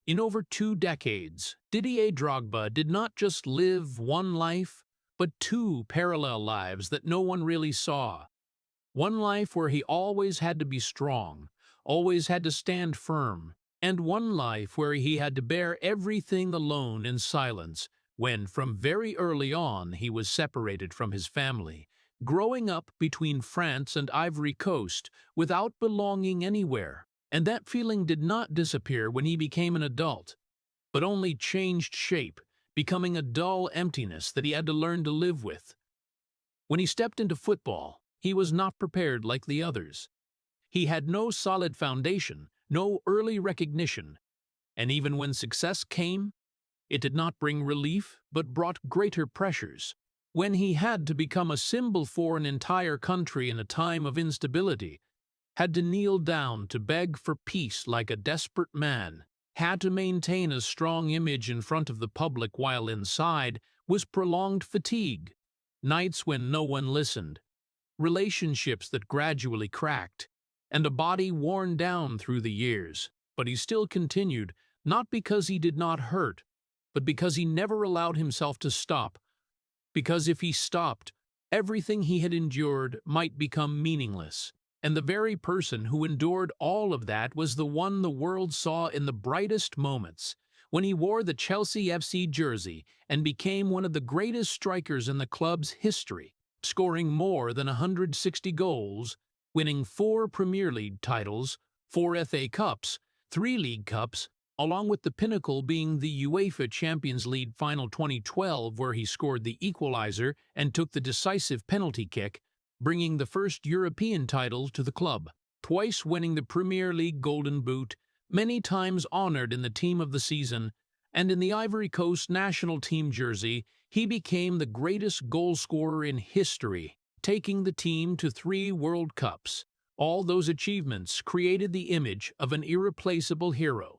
In over 2 decades, Didier Drogba did not just live one life, but two parallel lives that no one really saw. One life where he always had to be strong, always had to stand firm, and one life where he had to bear everything alone in silence when, from very early on, he was separated from his family, growing up between France and Ivory Coast without belonging anywhere. And that feeling did not disappear when he became an adult, but only changed shape, becoming a dull emptiness that he had to learn to live with. When he stepped into football, he was not prepared like the others. He had no solid foundation, no early recognition, and even when success came, it did not bring relief but brought greater pressures. When he had to become a symbol for an entire country in a time of instability, had to kneel down to beg for peace like a desperate man, had to maintain a strong image in front of the public while inside was prolonged fatigue, nights when no one listened, relationships that gradually cracked, and a body worn down through the years. But he still continued, not because he did not hurt, but because he never allowed himself to stop. Because if he stopped, everything he had endured might become meaningless. And the very person who endured all of that was the one the world saw in the brightest moments, when he wore the Chelsea FC jersey and became one of the greatest strikers in the club's history, scoring more than 160 goals, winning 4 Premier League titles, 4 FA Cups, 3 League Cups, along with the pinnacle being the UEFA Champions League Final 2012 where he scored the equalizer and took the decisive penalty kick, bringing the first European title to the club, twice winning the Premier League Golden Boot, many times honored in the Team of the Season, and in the Ivory Coast national team jersey, he became the greatest goalscorer in history, taking the team to 3 World Cups. All those achievements created the image of an irreplaceable hero.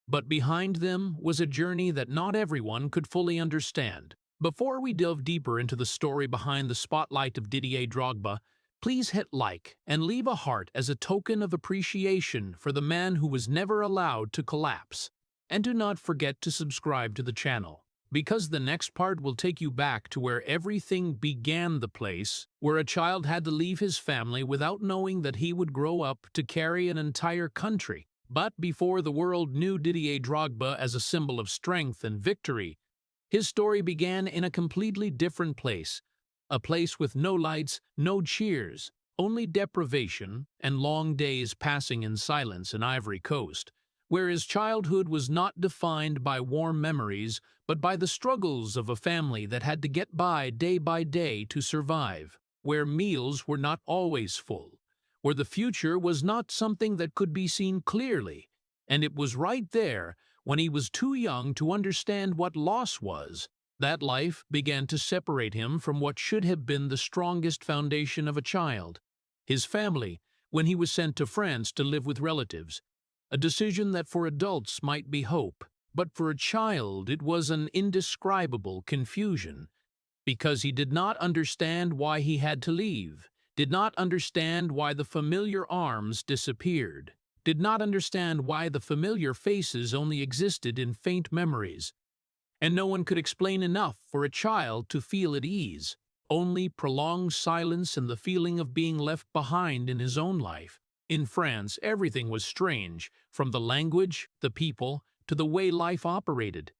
But behind them was a journey that not everyone could fully understand. Before we delve deeper into the story behind the spotlight of Didier Drogba, please hit like and leave a heart as a token of appreciation for the man who was never allowed to collapse. And do not forget to subscribe to the channel, because the next part will take you back to where everything began, the place where a child had to leave his family without knowing that he would grow up to carry an entire country. But before the world knew Didier Drogba as a symbol of strength and victory, his story began in a completely different place, a place with no lights, no cheers, only deprivation and long days passing in silence in Ivory Coast, where his childhood was not defined by warm memories but by the struggles of a family that had to get by day to survive, where meals were not always full, where the future was not something that could be seen clearly, and it was right there, when he was too young to understand what loss was, that life began to separate him from what should have been the strongest foundation of a child, his family, when he was sent to France to live with relatives, a decision that for adults might be hope, but for a child it was an indescribable confusion, because he did not understand why he had to leave, did not understand why the familiar arms disappeared, did not understand why the familiar faces only existed in faint memories. And no one could explain enough for a child to feel at ease, only prolonged silence and the feeling of being left behind in his own life. In France, everything was strange, from the language, the people, to the way life operated.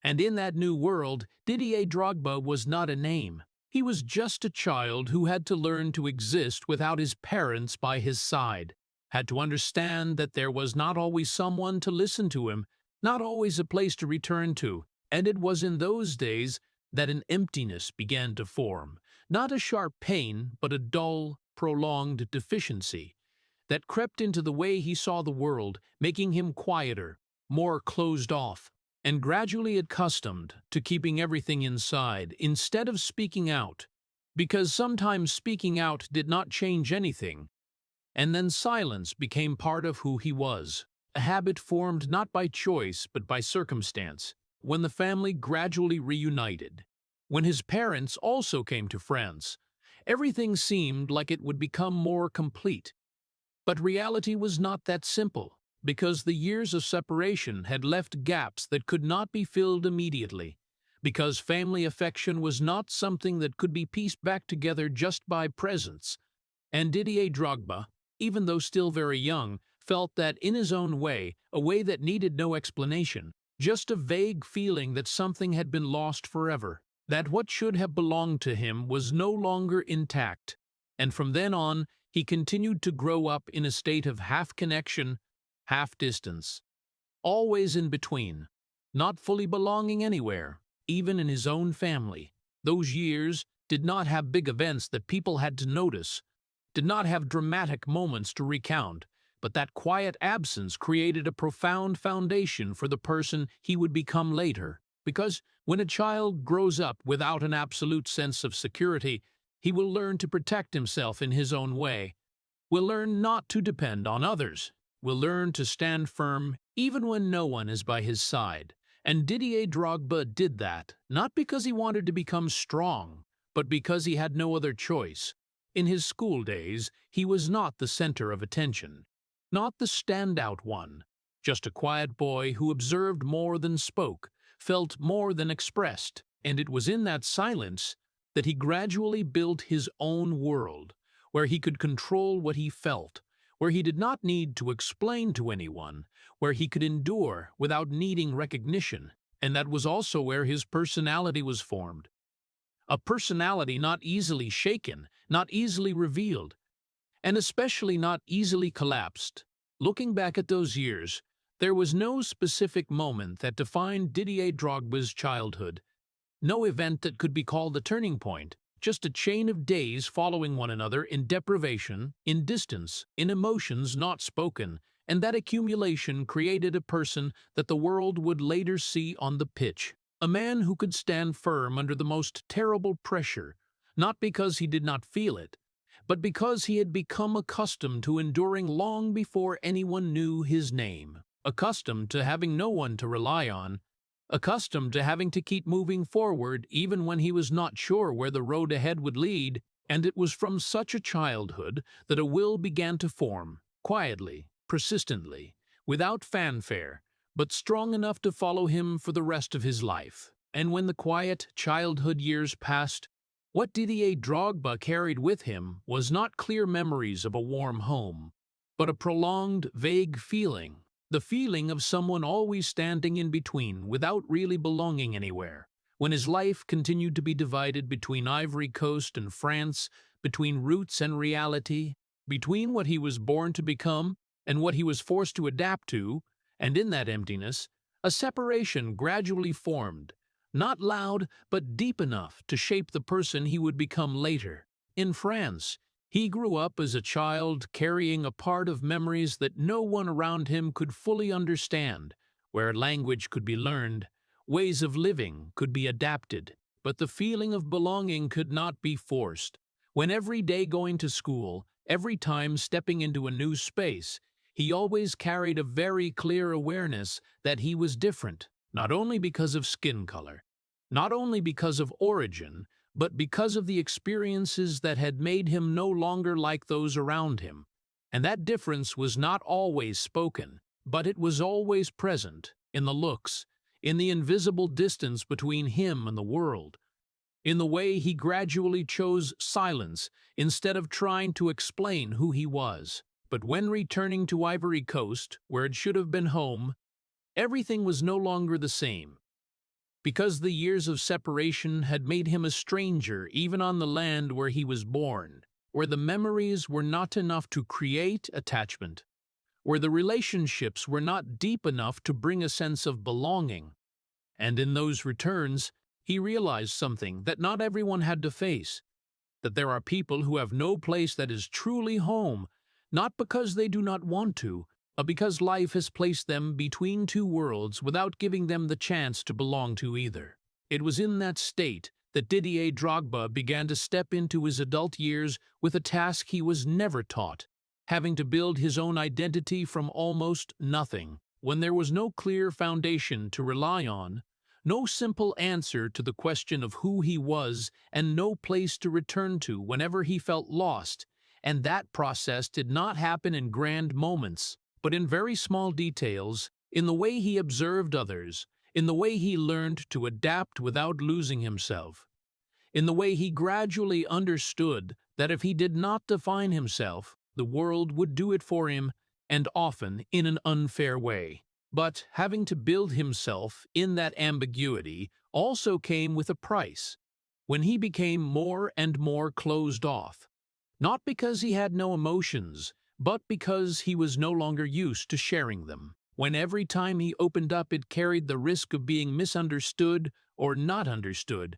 And in that new world, Didier Drogba was not a name. He was just a child who had to learn to exist without his parents by his side, had to understand that there was not always someone to listen to him, not always a place to return to. And it was in those days that an emptiness began to form, not a sharp pain, but a dull, prolonged deficiency that crept into the way he saw the world, making him quieter, more closed off, and gradually accustomed to keeping everything inside instead of speaking out, because sometimes speaking out did not change anything, and then silence became part of who he was, a habit formed not by choice but by circumstance. When the family gradually reunited, when his parents also came to France, everything seemed like it would become more complete. But reality was not that simple. Because the years of separation had left gaps that could not be filled immediately. Because family affection was not something that could be pieced back together just by presence. And Didier Drogba, even though still very young, felt that in his own way, a way that needed no explanation, just a vague feeling that something had been lost forever, that what should have belonged to him was no longer intact. And from then on, he continued to grow up in a state of half connection, half distance, always in between, not fully belonging anywhere, even in his own family. Those years did not have big events that people had to notice, did not have dramatic moments to recount, but that quiet absence created a profound foundation for the person he would become later. Because when a child grows up without an absolute sense of security, he will learn to protect himself in his own way, will learn not to depend on others, will learn to stand firm even when no one is by his side. And Didier Drogba did that, not because he wanted to become strong, but because he had no other choice. In his school days, he was not the center of attention, not the standout one, just a quiet boy who observed more than spoke, felt more than expressed, and it was in that silence that he gradually built his own world, where he could control what he felt, where he did not need to explain to anyone, where he could endure without needing recognition, and that was also where his personality was formed. A personality not easily shaken, not easily revealed, and especially not easily collapsed. Looking back at those years, there was no specific moment that defined Didier Drogba's childhood, no event that could be called a turning point, just a chain of days following one another in deprivation, in distance, in emotions not spoken, and that accumulation created a person that the world would later see on the pitch. A man who could stand firm under the most terrible pressure, not because he did not feel it, but because he had become accustomed to enduring long before anyone knew his name, accustomed to having no one to rely on, accustomed to having to keep moving forward even when he was not sure where the road ahead would lead. And it was from such a childhood that a will began to form, quietly, persistently, without fanfare, but strong enough to follow him for the rest of his life. And when the quiet childhood years passed, what Didier Drogba carried with him was not clear memories of a warm home, but a prolonged, vague feeling, the feeling of someone always standing in between without really belonging anywhere. When his life continued to be divided between Ivory Coast and France, between roots and reality, between what he was born to become and what he was forced to adapt to, and in that emptiness, a separation gradually formed, not loud but deep enough to shape the person he would become later. In France, he grew up as a child carrying a part of memories that no one around him could fully understand, where language could be learned, ways of living could be adapted, but the feeling of belonging could not be forced. When every day going to school, every time stepping into a new space, he always carried a very clear awareness that he was different, not only because of skin color, not only because of origin, but because of the experiences that had made him no longer like those around him. And that difference was not always spoken, but it was always present, in the looks, in the invisible distance between him and the world, in the way he gradually chose silence instead of trying to explain who he was. But when returning to Ivory Coast, where it should have been home, everything was no longer the same. Because the years of separation had made him a stranger even on the land where he was born, where the memories were not enough to create attachment, where the relationships were not deep enough to bring a sense of belonging. And in those returns, he realized something that not everyone had to face, that there are people who have no place that is truly home, not because they do not want to, but because life has placed them between two worlds without giving them the chance to belong to either. It was in that state that Didier Drogba began to step into his adult years with a task he was never taught, having to build his own identity from almost nothing, when there was no clear foundation to rely on, no simple answer to the question of who he was, and no place to return to whenever he felt lost. And that process did not happen in grand moments, but in very small details, in the way he observed others, in the way he learned to adapt without losing himself, in the way he gradually understood that if he did not define himself, the world would do it for him, and often in an unfair way. But having to build himself in that ambiguity also came with a price, when he became more and more closed off, not because he had no emotions, but because he was no longer used to sharing them. When every time he opened up it carried the risk of being misunderstood or not understood,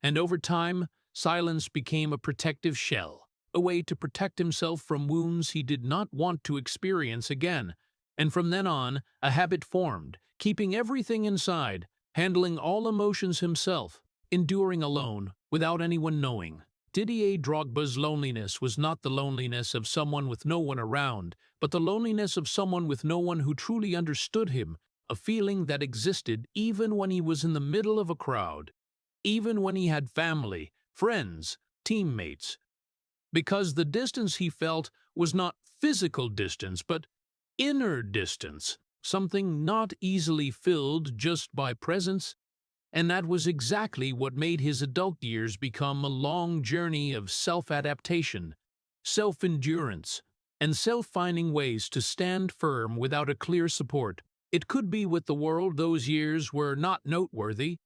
and over time, silence became a protective shell, a way to protect himself from wounds he did not want to experience again. And from then on, a habit formed, keeping everything inside, handling all emotions himself, enduring alone, without anyone knowing. Didier Drogba's loneliness was not the loneliness of someone with no one around, but the loneliness of someone with no one who truly understood him, a feeling that existed even when he was in the middle of a crowd, even when he had family, friends, teammates, because the distance he felt was not physical distance, but inner distance, something not easily filled just by presence, and that was exactly what made his adult years become a long journey of self-adaptation, self-endurance, and self-finding ways to stand firm without a clear support. It could be with the world those years were not noteworthy.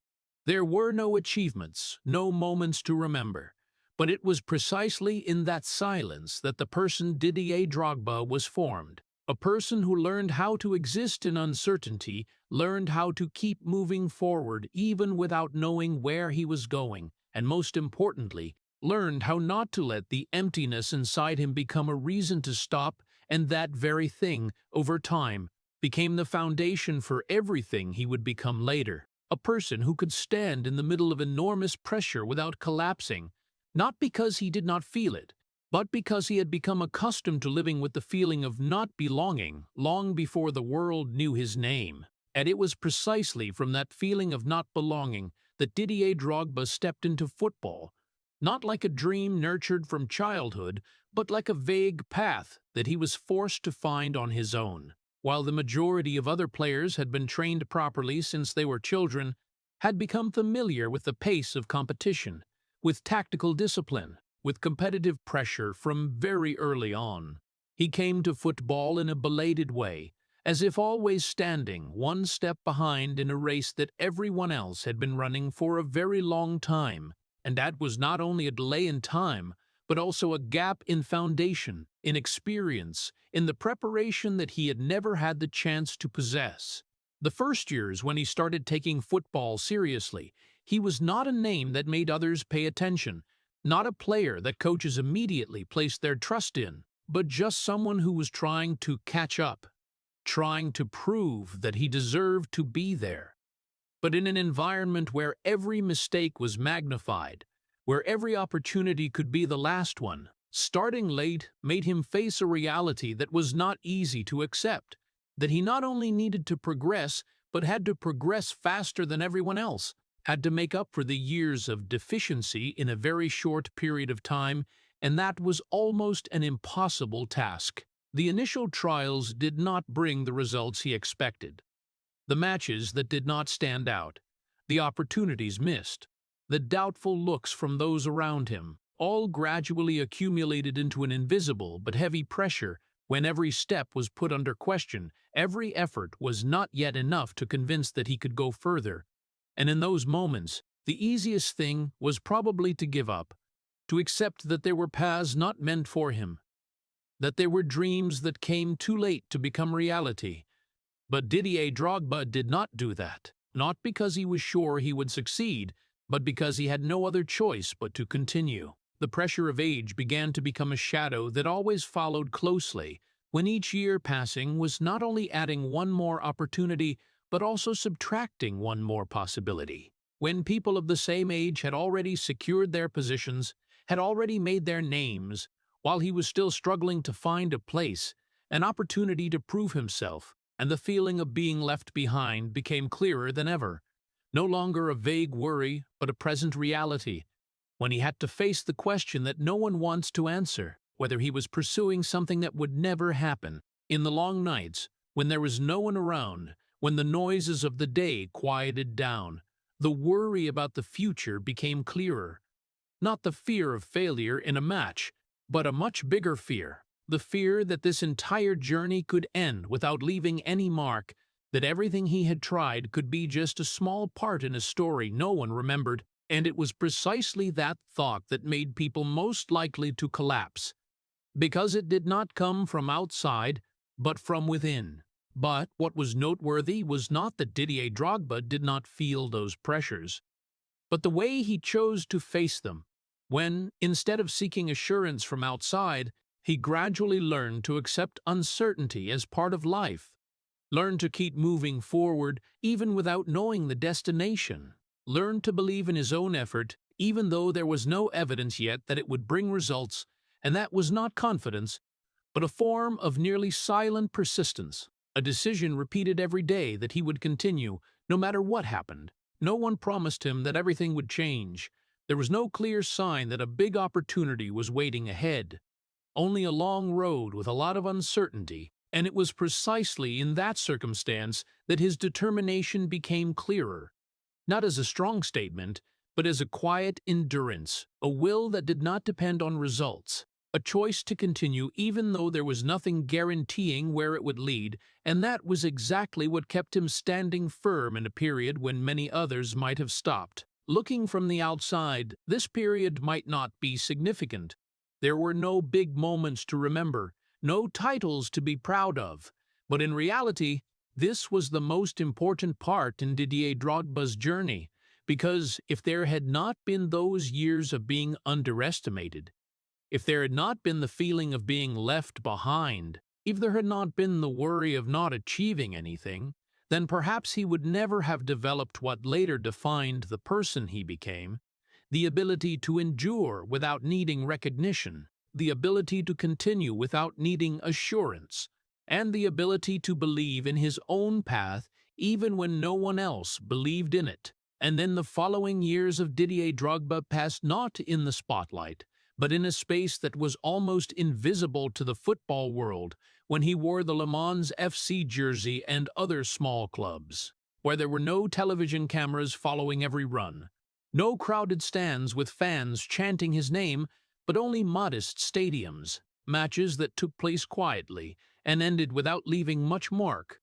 There were no achievements, no moments to remember. But it was precisely in that silence that the person Didier Drogba was formed. A person who learned how to exist in uncertainty, learned how to keep moving forward even without knowing where he was going, and most importantly, learned how not to let the emptiness inside him become a reason to stop, and that very thing, over time, became the foundation for everything he would become later. A person who could stand in the middle of enormous pressure without collapsing, not because he did not feel it, but because he had become accustomed to living with the feeling of not belonging long before the world knew his name. And it was precisely from that feeling of not belonging that Didier Drogba stepped into football, not like a dream nurtured from childhood, but like a vague path that he was forced to find on his own. While the majority of other players had been trained properly since they were children, had become familiar with the pace of competition, with tactical discipline, with competitive pressure from very early on. He came to football in a belated way, as if always standing one step behind in a race that everyone else had been running for a very long time, and that was not only a delay in time, but also a gap in foundation, in experience, in the preparation that he had never had the chance to possess. The first years when he started taking football seriously, he was not a name that made others pay attention, not a player that coaches immediately placed their trust in, but just someone who was trying to catch up, trying to prove that he deserved to be there. But in an environment where every mistake was magnified, where every opportunity could be the last one, starting late made him face a reality that was not easy to accept, that he not only needed to progress, but had to progress faster than everyone else, had to make up for the years of deficiency in a very short period of time, and that was almost an impossible task. The initial trials did not bring the results he expected. The matches that did not stand out, the opportunities missed, the doubtful looks from those around him, all gradually accumulated into an invisible but heavy pressure. When every step was put under question, every effort was not yet enough to convince that he could go further. And in those moments, the easiest thing was probably to give up, to accept that there were paths not meant for him, that there were dreams that came too late to become reality. But Didier Drogba did not do that, not because he was sure he would succeed, but because he had no other choice but to continue. The pressure of age began to become a shadow that always followed closely, when each year passing was not only adding one more opportunity, but also subtracting one more possibility. When people of the same age had already secured their positions, had already made their names, while he was still struggling to find a place, an opportunity to prove himself, and the feeling of being left behind became clearer than ever. No longer a vague worry, but a present reality, when he had to face the question that no one wants to answer, whether he was pursuing something that would never happen, In the long nights, when there was no one around, when the noises of the day quieted down, the worry about the future became clearer. Not the fear of failure in a match, but a much bigger fear. The fear that this entire journey could end without leaving any mark, that everything he had tried could be just a small part in a story no one remembered, and it was precisely that thought that made people most likely to collapse, because it did not come from outside, but from within. But what was noteworthy was not that Didier Drogba did not feel those pressures, but the way he chose to face them, when, instead of seeking assurance from outside, he gradually learned to accept uncertainty as part of life, learned to keep moving forward even without knowing the destination, learned to believe in his own effort even though there was no evidence yet that it would bring results, and that was not confidence, but a form of nearly silent persistence, a decision repeated every day that he would continue, no matter what happened. No one promised him that everything would change. There was no clear sign that a big opportunity was waiting ahead. Only a long road with a lot of uncertainty, and it was precisely in that circumstance that his determination became clearer. Not as a strong statement, but as a quiet endurance, a will that did not depend on results, a choice to continue even though there was nothing guaranteeing where it would lead, and that was exactly what kept him standing firm in a period when many others might have stopped. Looking from the outside, this period might not be significant. There were no big moments to remember, no titles to be proud of, but in reality, this was the most important part in Didier Drogba's journey, because if there had not been those years of being underestimated, if there had not been the feeling of being left behind, if there had not been the worry of not achieving anything, then perhaps he would never have developed what later defined the person he became: the ability to endure without needing recognition, the ability to continue without needing assurance, and the ability to believe in his own path even when no one else believed in it. And then the following years of Didier Drogba passed not in the spotlight, but in a space that was almost invisible to the football world, when he wore the Le Mans FC jersey and other small clubs, where there were no television cameras following every run, no crowded stands with fans chanting his name, but only modest stadiums, matches that took place quietly and ended without leaving much mark.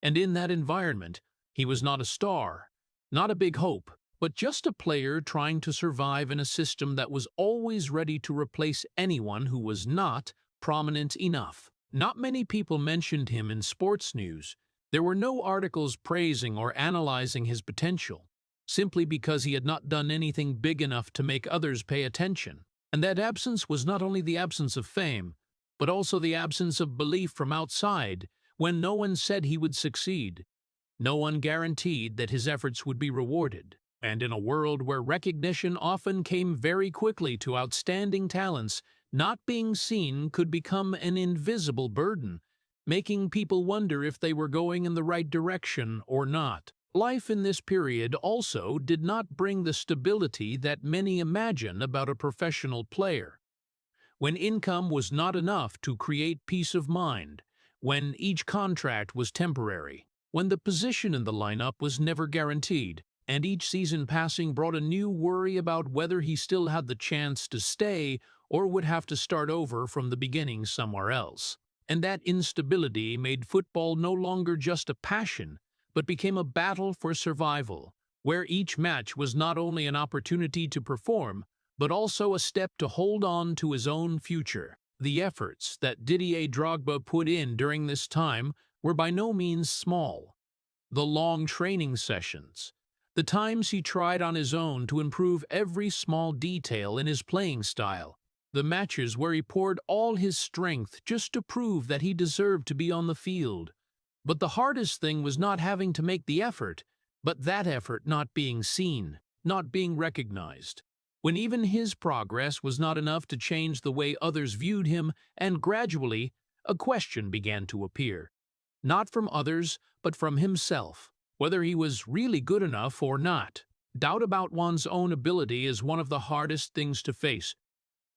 And in that environment, he was not a star, not a big hope, but just a player trying to survive in a system that was always ready to replace anyone who was not prominent enough. Not many people mentioned him in sports news. There were no articles praising or analyzing his potential, simply because he had not done anything big enough to make others pay attention. And that absence was not only the absence of fame, but also the absence of belief from outside, when no one said he would succeed. No one guaranteed that his efforts would be rewarded. And in a world where recognition often came very quickly to outstanding talents, not being seen could become an invisible burden, making people wonder if they were going in the right direction or not. Life in this period also did not bring the stability that many imagine about a professional player. When income was not enough to create peace of mind, when each contract was temporary, when the position in the lineup was never guaranteed, and each season passing brought a new worry about whether he still had the chance to stay or would have to start over from the beginning somewhere else. And that instability made football no longer just a passion, but became a battle for survival, where each match was not only an opportunity to perform, but also a step to hold on to his own future. The efforts that Didier Drogba put in during this time were by no means small. The long training sessions, the times he tried on his own to improve every small detail in his playing style, the matches where he poured all his strength just to prove that he deserved to be on the field. But the hardest thing was not having to make the effort, but that effort not being seen, not being recognized. When even his progress was not enough to change the way others viewed him, and gradually a question began to appear. Not from others, but from himself, whether he was really good enough or not. Doubt about one's own ability is one of the hardest things to face,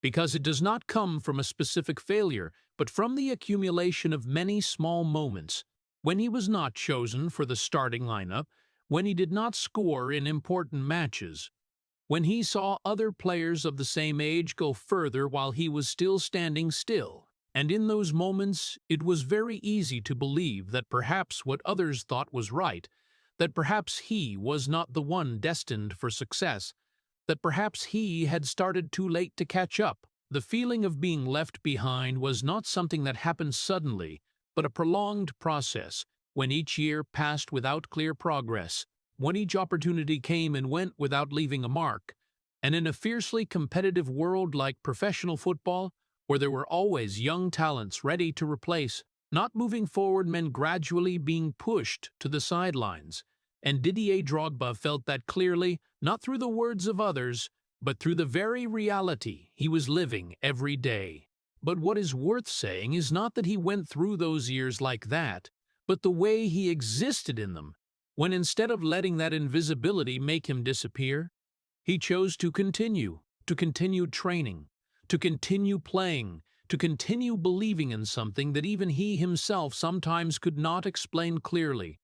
because it does not come from a specific failure, but from the accumulation of many small moments when he was not chosen for the starting lineup, when he did not score in important matches, when he saw other players of the same age go further while he was still standing still. And in those moments, it was very easy to believe that perhaps what others thought was right, that perhaps he was not the one destined for success, that perhaps he had started too late to catch up. The feeling of being left behind was not something that happened suddenly, but a prolonged process, when each year passed without clear progress, when each opportunity came and went without leaving a mark. And in a fiercely competitive world like professional football, where there were always young talents ready to replace, not moving forward meant gradually being pushed to the sidelines. And Didier Drogba felt that clearly, not through the words of others, but through the very reality he was living every day. But what is worth saying is not that he went through those years like that, but the way he existed in them, when instead of letting that invisibility make him disappear, he chose to continue training, to continue playing, to continue believing in something that even he himself sometimes could not explain clearly.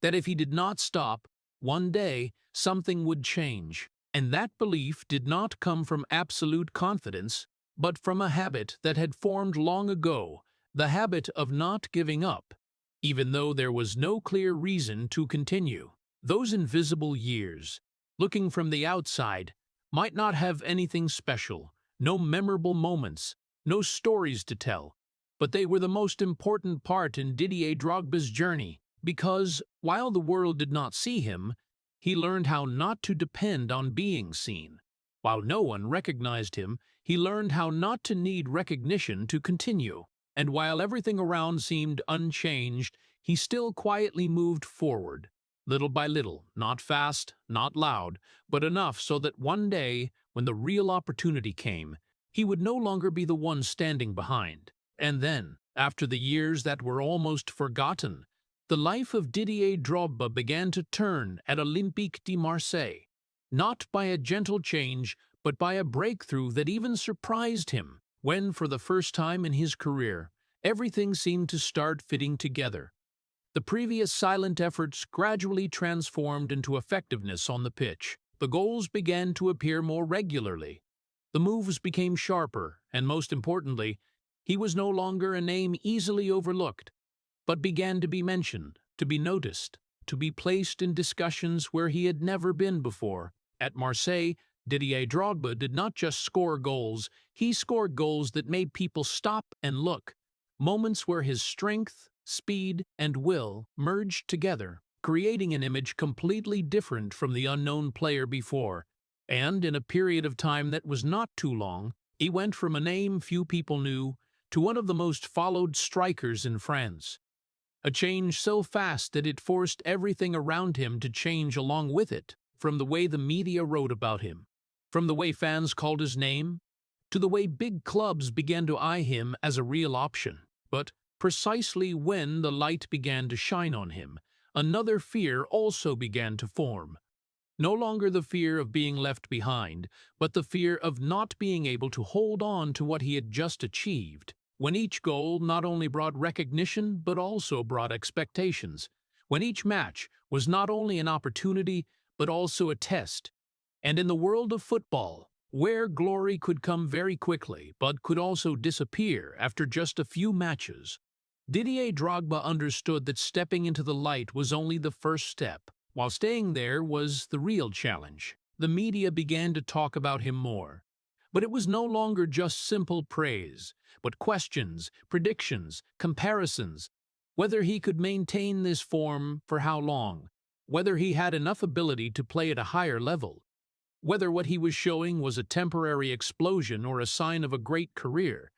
That if he did not stop, one day something would change. And that belief did not come from absolute confidence, but from a habit that had formed long ago, the habit of not giving up, even though there was no clear reason to continue. Those invisible years, looking from the outside, might not have anything special, no memorable moments, no stories to tell, but they were the most important part in Didier Drogba's journey, because, while the world did not see him, he learned how not to depend on being seen. While no one recognized him, he learned how not to need recognition to continue. And while everything around seemed unchanged, he still quietly moved forward, little by little, not fast, not loud, but enough so that one day, when the real opportunity came, he would no longer be the one standing behind. And then, after the years that were almost forgotten, the life of Didier Drogba began to turn at Olympique de Marseille, not by a gentle change, but by a breakthrough that even surprised him, when, for the first time in his career, everything seemed to start fitting together. The previous silent efforts gradually transformed into effectiveness on the pitch. The goals began to appear more regularly. The moves became sharper, and most importantly, he was no longer a name easily overlooked, but began to be mentioned, to be noticed, to be placed in discussions where he had never been before. At Marseille, Didier Drogba did not just score goals, he scored goals that made people stop and look. Moments where his strength, speed, and will merged together, creating an image completely different from the unknown player before. And in a period of time that was not too long, he went from a name few people knew to one of the most followed strikers in France. A change so fast that it forced everything around him to change along with it, from the way the media wrote about him, from the way fans called his name, to the way big clubs began to eye him as a real option. But precisely when the light began to shine on him, another fear also began to form. No longer the fear of being left behind, but the fear of not being able to hold on to what he had just achieved. When each goal not only brought recognition but also brought expectations. When each match was not only an opportunity but also a test. And in the world of football, where glory could come very quickly but could also disappear after just a few matches, Didier Drogba understood that stepping into the light was only the first step, while staying there was the real challenge. The media began to talk about him more. But it was no longer just simple praise, but questions, predictions, comparisons, whether he could maintain this form for how long, whether he had enough ability to play at a higher level, whether what he was showing was a temporary explosion or a sign of a great career.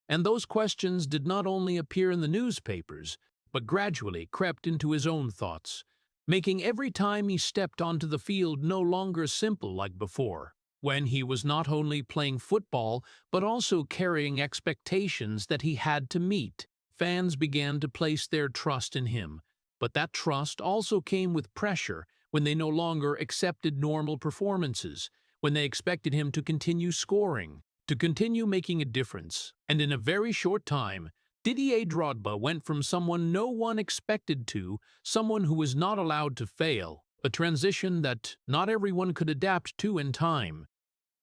And those questions did not only appear in the newspapers, but gradually crept into his own thoughts, making every time he stepped onto the field no longer simple like before, when he was not only playing football but also carrying expectations that he had to meet. Fans began to place their trust in him, but that trust also came with pressure when they no longer accepted normal performances, when they expected him to continue scoring, to continue making a difference. And in a very short time, Didier Drogba went from someone no one expected to someone who was not allowed to fail, a transition that not everyone could adapt to in time,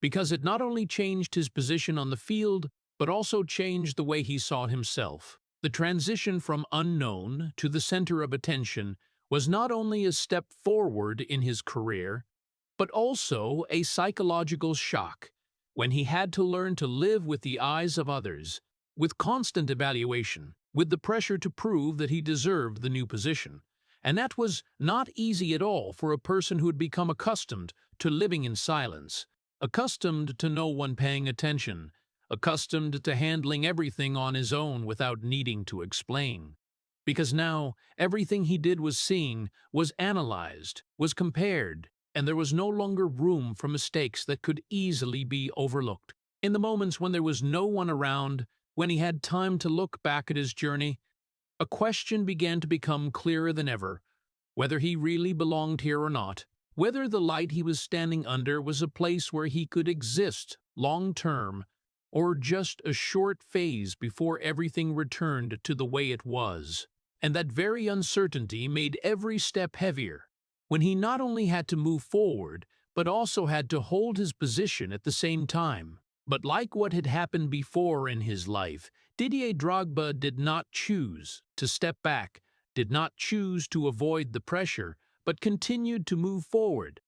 because it not only changed his position on the field, but also changed the way he saw himself. The transition from unknown to the center of attention was not only a step forward in his career, but also a psychological shock when he had to learn to live with the eyes of others, with constant evaluation, with the pressure to prove that he deserved the new position. And that was not easy at all for a person who had become accustomed to living in silence, accustomed to no one paying attention, accustomed to handling everything on his own without needing to explain. Because now everything he did was seen, was analyzed, was compared, and there was no longer room for mistakes that could easily be overlooked. In the moments when there was no one around, when he had time to look back at his journey, a question began to become clearer than ever: whether he really belonged here or not, whether the light he was standing under was a place where he could exist long-term, or just a short phase before everything returned to the way it was. And that very uncertainty made every step heavier, when he not only had to move forward, but also had to hold his position at the same time. But like what had happened before in his life, Didier Drogba did not choose to step back, did not choose to avoid the pressure, but continued to move forward.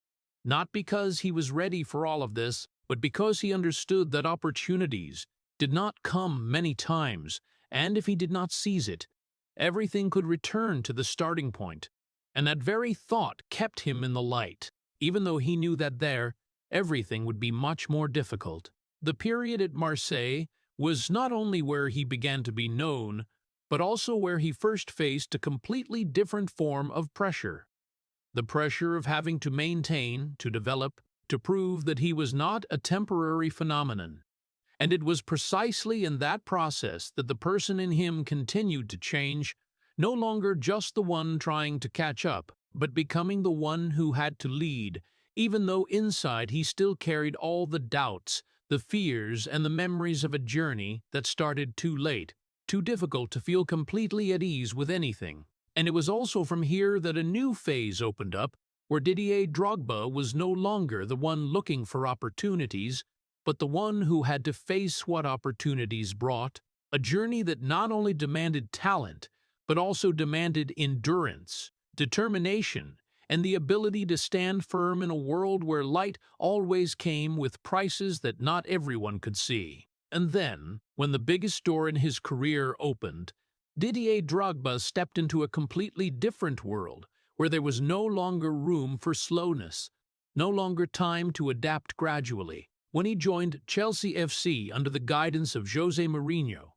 Not because he was ready for all of this, but because he understood that opportunities did not come many times, and if he did not seize it, everything could return to the starting point. And that very thought kept him in the light, even though he knew that there, everything would be much more difficult. The period at Marseille was not only where he began to be known, but also where he first faced a completely different form of pressure. The pressure of having to maintain, to develop, to prove that he was not a temporary phenomenon. And it was precisely in that process that the person in him continued to change, no longer just the one trying to catch up, but becoming the one who had to lead, even though inside he still carried all the doubts, the fears, and the memories of a journey that started too late, too difficult to feel completely at ease with anything. And it was also from here that a new phase opened up, where Didier Drogba was no longer the one looking for opportunities, but the one who had to face what opportunities brought, a journey that not only demanded talent, but also demanded endurance, determination, and the ability to stand firm in a world where light always came with prices that not everyone could see. And then, when the biggest door in his career opened, Didier Drogba stepped into a completely different world, where there was no longer room for slowness, no longer time to adapt gradually. When he joined Chelsea FC under the guidance of Jose Mourinho,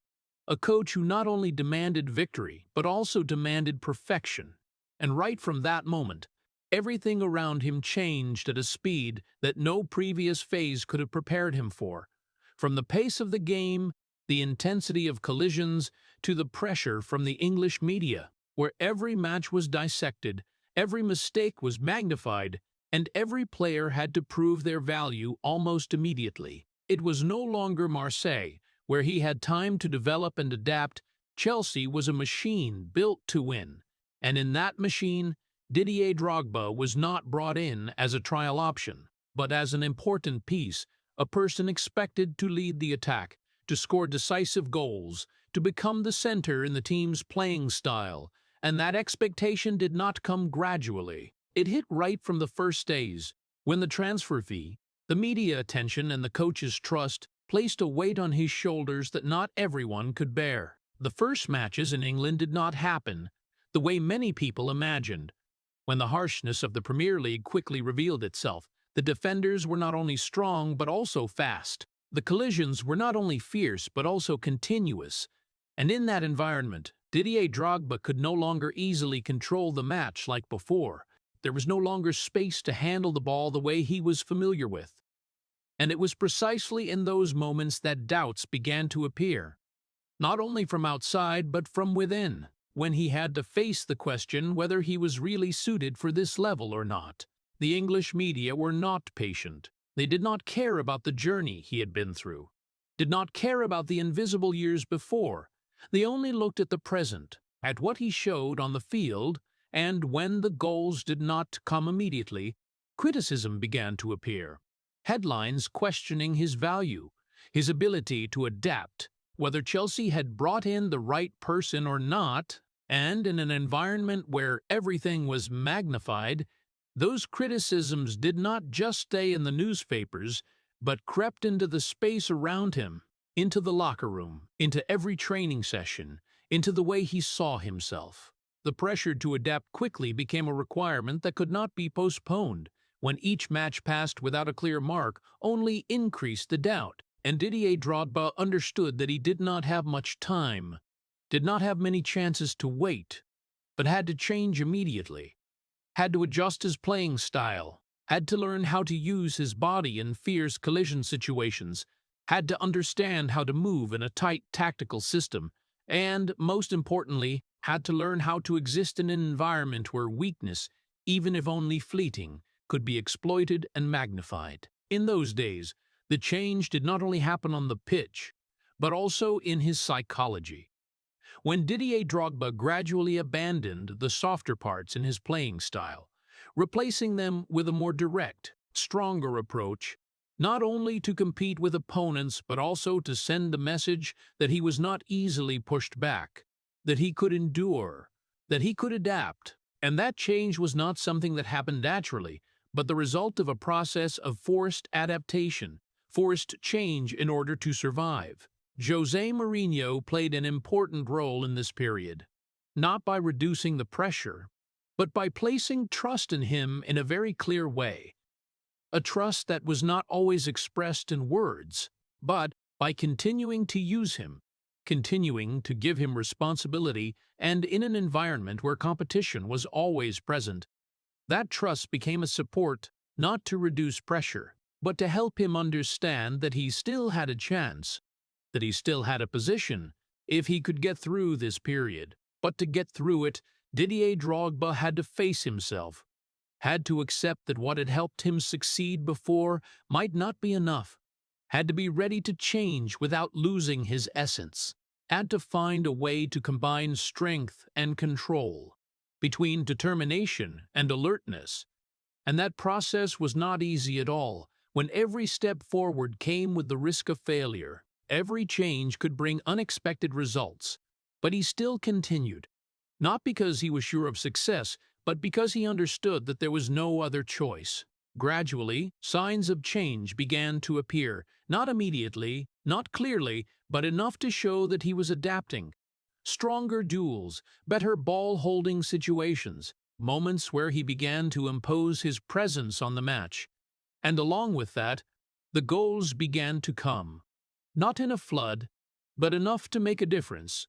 a coach who not only demanded victory, but also demanded perfection. And right from that moment, everything around him changed at a speed that no previous phase could have prepared him for. From the pace of the game, the intensity of collisions, to the pressure from the English media, where every match was dissected, every mistake was magnified, and every player had to prove their value almost immediately. It was no longer Marseille, where he had time to develop and adapt. Chelsea was a machine built to win. And in that machine, Didier Drogba was not brought in as a trial option, but as an important piece, a person expected to lead the attack, to score decisive goals, to become the center in the team's playing style. And that expectation did not come gradually. It hit right from the first days, when the transfer fee, the media attention, and the coach's trust placed a weight on his shoulders that not everyone could bear. The first matches in England did not happen the way many people imagined. When the harshness of the Premier League quickly revealed itself, the defenders were not only strong but also fast. The collisions were not only fierce but also continuous. And in that environment, Didier Drogba could no longer easily control the match like before. There was no longer space to handle the ball the way he was familiar with. And it was precisely in those moments that doubts began to appear, not only from outside but from within, when he had to face the question whether he was really suited for this level or not. The English media were not patient. They did not care about the journey he had been through. did not care about the invisible years before. They only looked at the present, at what he showed on the field, and when the goals did not come immediately, criticism began to appear. Headlines questioning his value, his ability to adapt, whether Chelsea had brought in the right person or not, and in an environment where everything was magnified, those criticisms did not just stay in the newspapers, but crept into the space around him, into the locker room, into every training session, into the way he saw himself. The pressure to adapt quickly became a requirement that could not be postponed. When each match passed without a clear mark, only increased the doubt, and Didier Drogba understood that he did not have much time, did not have many chances to wait, but had to change immediately, had to adjust his playing style, had to learn how to use his body in fierce collision situations, had to understand how to move in a tight tactical system, and, most importantly, had to learn how to exist in an environment where weakness, even if only fleeting, could be exploited and magnified. In those days, the change did not only happen on the pitch, but also in his psychology. When Didier Drogba gradually abandoned the softer parts in his playing style, replacing them with a more direct, stronger approach, not only to compete with opponents but also to send the message that he was not easily pushed back, that he could endure, that he could adapt, and that change was not something that happened naturally, but the result of a process of forced adaptation, forced change in order to survive. José Mourinho played an important role in this period, not by reducing the pressure, but by placing trust in him in a very clear way. A trust that was not always expressed in words, but by continuing to use him, continuing to give him responsibility, and in an environment where competition was always present. That trust became a support not to reduce pressure, but to help him understand that he still had a chance, that he still had a position, if he could get through this period. But to get through it, Didier Drogba had to face himself, had to accept that what had helped him succeed before might not be enough, had to be ready to change without losing his essence, had to find a way to combine strength and control, between determination and alertness. And that process was not easy at all. When every step forward came with the risk of failure, every change could bring unexpected results. But he still continued, not because he was sure of success, but because he understood that there was no other choice. Gradually, signs of change began to appear, not immediately, not clearly, but enough to show that he was adapting. Stronger duels, better ball-holding situations, moments where he began to impose his presence on the match. And along with that, the goals began to come. Not in a flood, but enough to make a difference.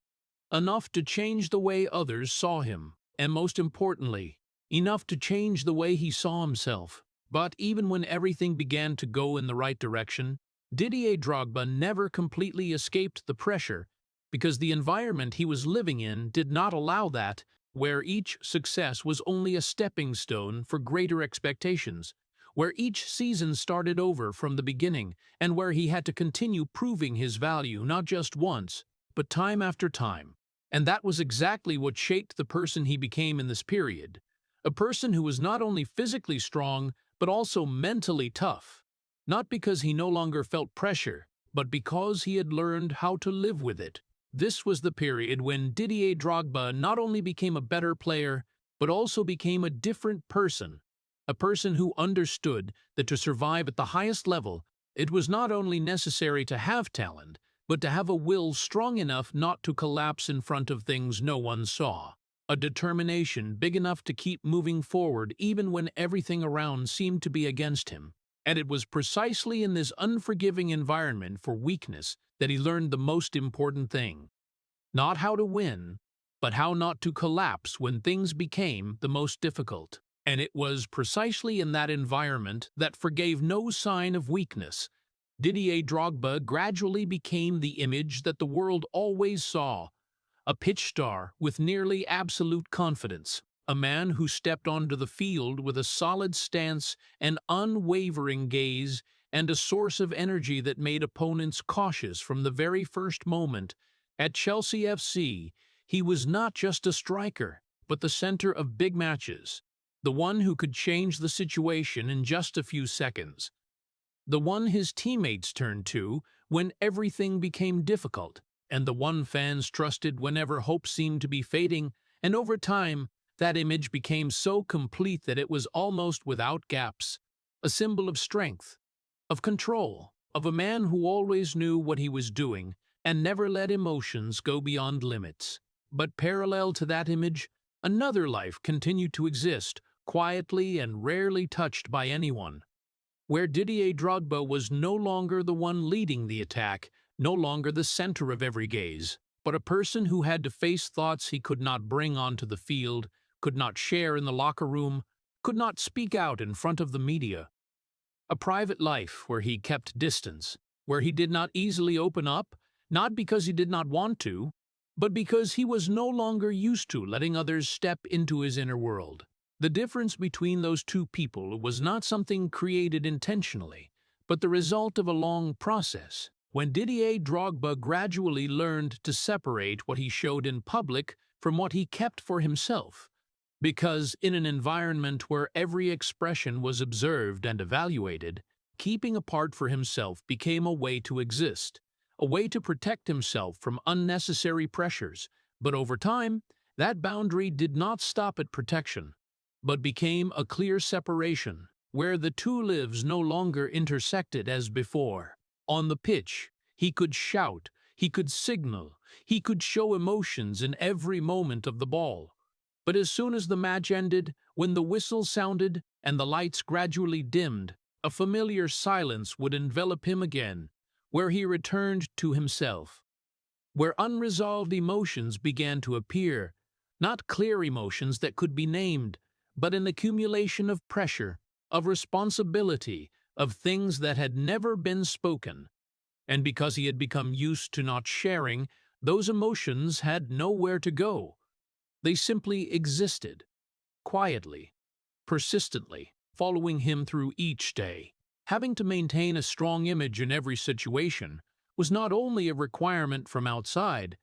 Enough to change the way others saw him, and most importantly, enough to change the way he saw himself. But even when everything began to go in the right direction, Didier Drogba never completely escaped the pressure, because the environment he was living in did not allow that, where each success was only a stepping stone for greater expectations, where each season started over from the beginning, and where he had to continue proving his value not just once, but time after time. And that was exactly what shaped the person he became in this period. A person who was not only physically strong, but also mentally tough. Not because he no longer felt pressure, but because he had learned how to live with it. This was the period when Didier Drogba not only became a better player, but also became a different person. A person who understood that to survive at the highest level, it was not only necessary to have talent, but to have a will strong enough not to collapse in front of things no one saw. A determination big enough to keep moving forward even when everything around seemed to be against him. And it was precisely in this unforgiving environment for weakness that he learned the most important thing. Not how to win, but how not to collapse when things became the most difficult. And it was precisely in that environment that forgave no sign of weakness. Didier Drogba gradually became the image that the world always saw, a pitch star with nearly absolute confidence, a man who stepped onto the field with a solid stance and unwavering gaze, and a source of energy that made opponents cautious from the very first moment. At Chelsea FC, he was not just a striker, but the center of big matches, the one who could change the situation in just a few seconds, the one his teammates turned to when everything became difficult, and the one fans trusted whenever hope seemed to be fading. And over time, that image became so complete that it was almost without gaps, a symbol of strength, of control, of a man who always knew what he was doing and never let emotions go beyond limits. But parallel to that image, another life continued to exist, quietly and rarely touched by anyone, where Didier Drogba was no longer the one leading the attack, no longer the center of every gaze, but a person who had to face thoughts he could not bring onto the field, could not share in the locker room, could not speak out in front of the media. A private life where he kept distance, where he did not easily open up, not because he did not want to, but because he was no longer used to letting others step into his inner world. The difference between those two people was not something created intentionally, but the result of a long process. When Didier Drogba gradually learned to separate what he showed in public from what he kept for himself, because in an environment where every expression was observed and evaluated, keeping apart for himself became a way to exist, a way to protect himself from unnecessary pressures. But over time, that boundary did not stop at protection, but became a clear separation, where the two lives no longer intersected as before. On the pitch, he could shout, he could signal, he could show emotions in every moment of the ball. But as soon as the match ended, when the whistle sounded and the lights gradually dimmed, a familiar silence would envelop him again, where he returned to himself, where unresolved emotions began to appear, not clear emotions that could be named, but an accumulation of pressure, of responsibility, of things that had never been spoken. And because he had become used to not sharing, those emotions had nowhere to go. They simply existed, quietly, persistently, following him through each day. Having to maintain a strong image in every situation was not only a requirement from outside,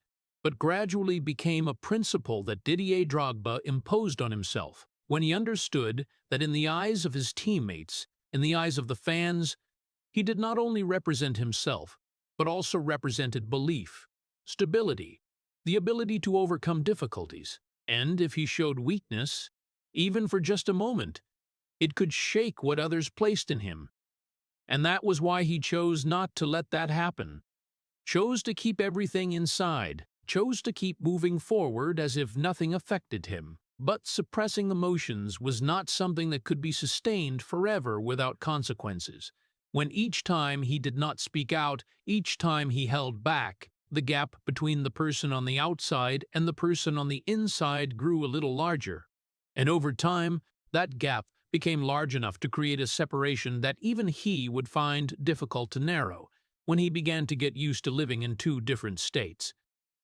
but gradually became a principle that Didier Drogba imposed on himself, when he understood that in the eyes of his teammates, in the eyes of the fans, he did not only represent himself, but also represented belief, stability, the ability to overcome difficulties. And if he showed weakness, even for just a moment, it could shake what others placed in him. And that was why he chose not to let that happen, chose to keep everything inside, chose to keep moving forward as if nothing affected him. But suppressing emotions was not something that could be sustained forever without consequences. When each time he did not speak out, each time he held back, the gap between the person on the outside and the person on the inside grew a little larger. And over time, that gap became large enough to create a separation that even he would find difficult to narrow, when he began to get used to living in two different states.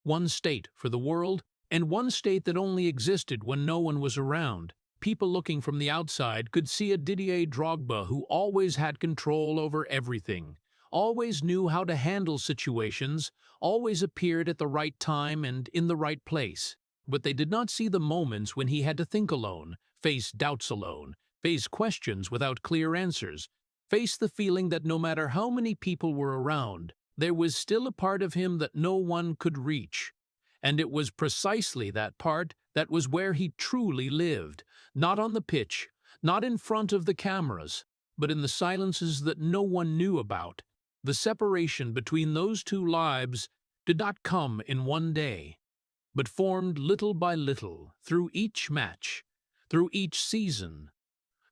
One state for the world, and one state that only existed when no one was around. People looking from the outside could see a Didier Drogba who always had control over everything, always knew how to handle situations, always appeared at the right time and in the right place. But they did not see the moments when he had to think alone, face doubts alone, face questions without clear answers, face the feeling that no matter how many people were around, there was still a part of him that no one could reach. And it was precisely that part that was where he truly lived, not on the pitch, not in front of the cameras, but in the silences that no one knew about. The separation between those two lives did not come in one day, but formed little by little through each match, through each season,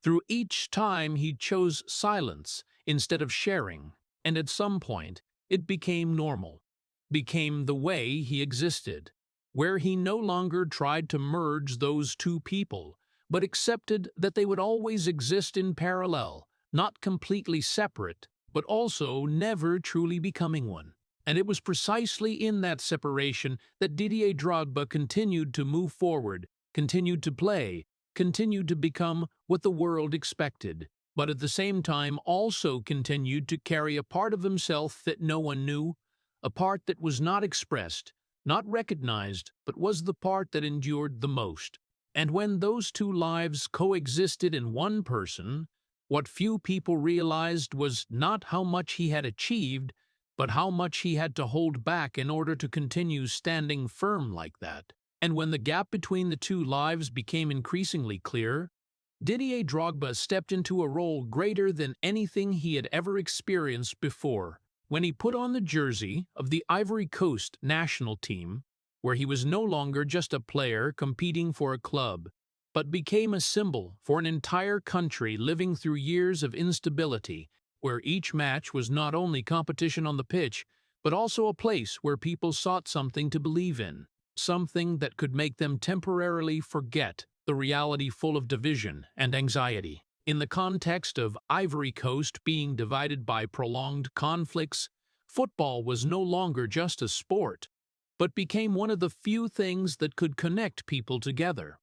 through each time he chose silence instead of sharing, and at some point it became normal, became the way he existed, where he no longer tried to merge those two people, but accepted that they would always exist in parallel, not completely separate, but also never truly becoming one. And it was precisely in that separation that Didier Drogba continued to move forward, continued to play, continued to become what the world expected. but at the same time also continued to carry a part of himself that no one knew, a part that was not expressed, not recognized, but was the part that endured the most. And when those two lives coexisted in one person, what few people realized was not how much he had achieved, but how much he had to hold back in order to continue standing firm like that. And when the gap between the two lives became increasingly clear, Didier Drogba stepped into a role greater than anything he had ever experienced before. When he put on the jersey of the Ivory Coast national team, where he was no longer just a player competing for a club, but became a symbol for an entire country living through years of instability, where each match was not only competition on the pitch, but also a place where people sought something to believe in, something that could make them temporarily forget the reality full of division and anxiety. In the context of Ivory Coast being divided by prolonged conflicts, football was no longer just a sport, but became one of the few things that could connect people together.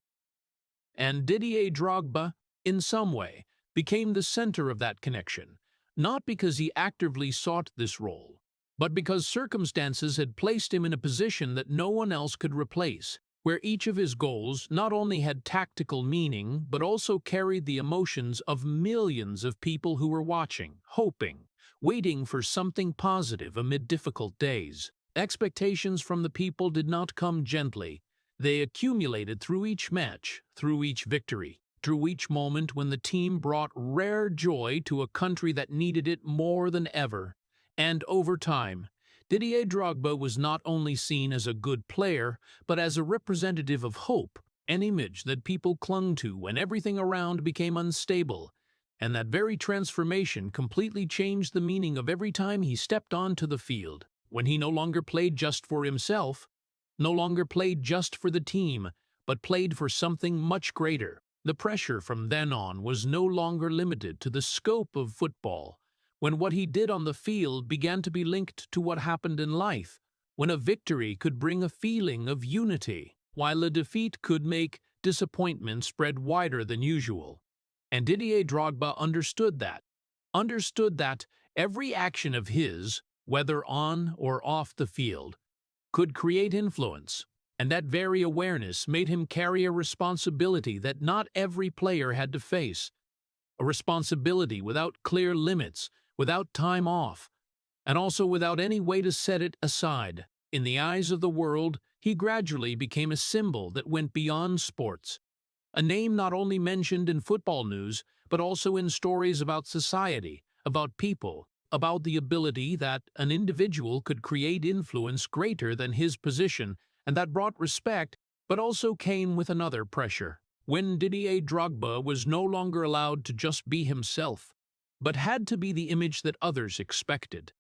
And Didier Drogba, in some way, became the center of that connection, not because he actively sought this role, but because circumstances had placed him in a position that no one else could replace, where each of his goals not only had tactical meaning but also carried the emotions of millions of people who were watching, hoping, waiting for something positive amid difficult days. Expectations from the people did not come gently. They accumulated through each match, through each victory, through each moment when the team brought rare joy to a country that needed it more than ever. And over time, Didier Drogba was not only seen as a good player, but as a representative of hope, an image that people clung to when everything around became unstable. And that very transformation completely changed the meaning of every time he stepped onto the field, when he no longer played just for himself, no longer played just for the team, but played for something much greater. The pressure from then on was no longer limited to the scope of football, when what he did on the field began to be linked to what happened in life, when a victory could bring a feeling of unity, while a defeat could make disappointment spread wider than usual. And Didier Drogba understood that every action of his, whether on or off the field, could create influence, and that very awareness made him carry a responsibility that not every player had to face, a responsibility without clear limits, without time off, and also without any way to set it aside. In the eyes of the world, he gradually became a symbol that went beyond sports, a name not only mentioned in football news, but also in stories about society, about people, about the ability that an individual could create influence greater than his position, and that brought respect, but also came with another pressure. When Didier Drogba was no longer allowed to just be himself, but had to be the image that others expected,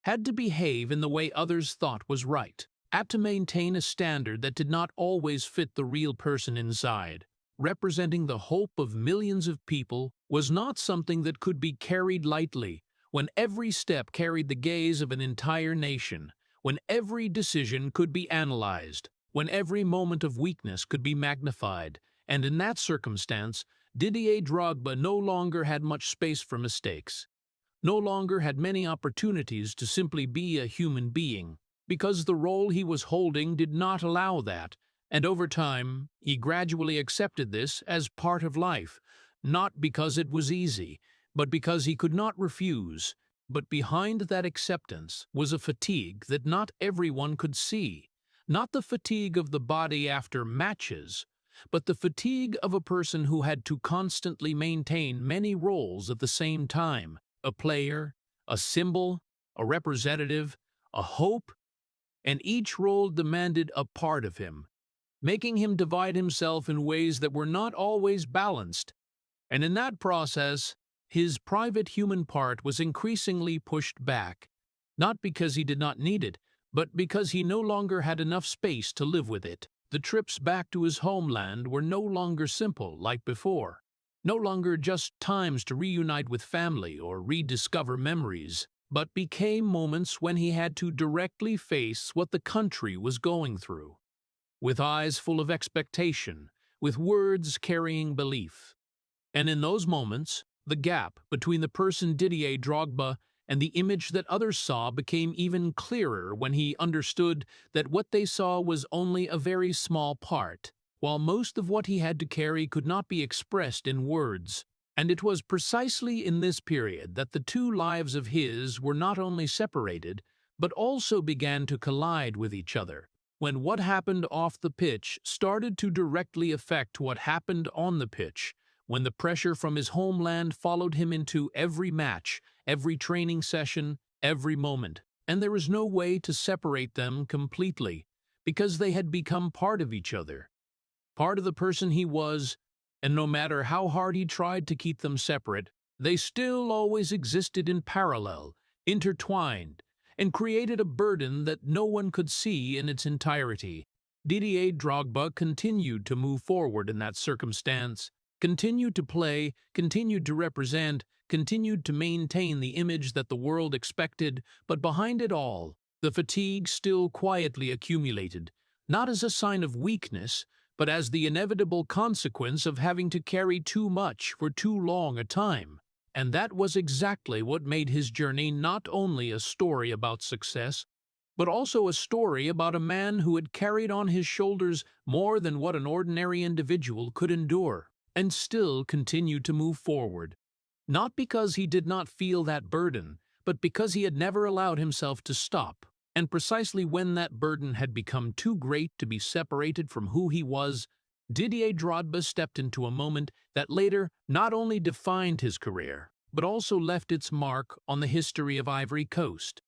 had to behave in the way others thought was right, had to maintain a standard that did not always fit the real person inside. Representing the hope of millions of people was not something that could be carried lightly, when every step carried the gaze of an entire nation, when every decision could be analyzed, when every moment of weakness could be magnified. And in that circumstance, Didier Drogba no longer had much space for mistakes, no longer had many opportunities to simply be a human being, because the role he was holding did not allow that. And over time, he gradually accepted this as part of life, not because it was easy, but because he could not refuse. But behind that acceptance was a fatigue that not everyone could see, not the fatigue of the body after matches, but the fatigue of a person who had to constantly maintain many roles at the same time: a player, a symbol, a representative, a hope, and each role demanded a part of him, making him divide himself in ways that were not always balanced. And in that process, his private human part was increasingly pushed back, not because he did not need it, but because he no longer had enough space to live with it. The trips back to his homeland were no longer simple like before, no longer just times to reunite with family or rediscover memories, but became moments when he had to directly face what the country was going through, with eyes full of expectation, with words carrying belief. And in those moments, The gap between the person Didier Drogba and the image that others saw became even clearer when he understood that what they saw was only a very small part, while most of what he had to carry could not be expressed in words. And it was precisely in this period that the two lives of his were not only separated, but also began to collide with each other, when what happened off the pitch started to directly affect what happened on the pitch, when the pressure from his homeland followed him into every match, every training session, every moment, and there was no way to separate them completely, because they had become part of each other, part of the person he was, and no matter how hard he tried to keep them separate, they still always existed in parallel, intertwined, and created a burden that no one could see in its entirety. Didier Drogba continued to move forward in that circumstance, continued to play, continued to represent, continued to maintain the image that the world expected, but behind it all, the fatigue still quietly accumulated, not as a sign of weakness, but as the inevitable consequence of having to carry too much for too long a time. And that was exactly what made his journey not only a story about success, but also a story about a man who had carried on his shoulders more than what an ordinary individual could endure, and still continued to move forward. Not because he did not feel that burden, but because he had never allowed himself to stop. And precisely when that burden had become too great to be separated from who he was, Didier Drogba stepped into a moment that later not only defined his career, but also left its mark on the history of Ivory Coast.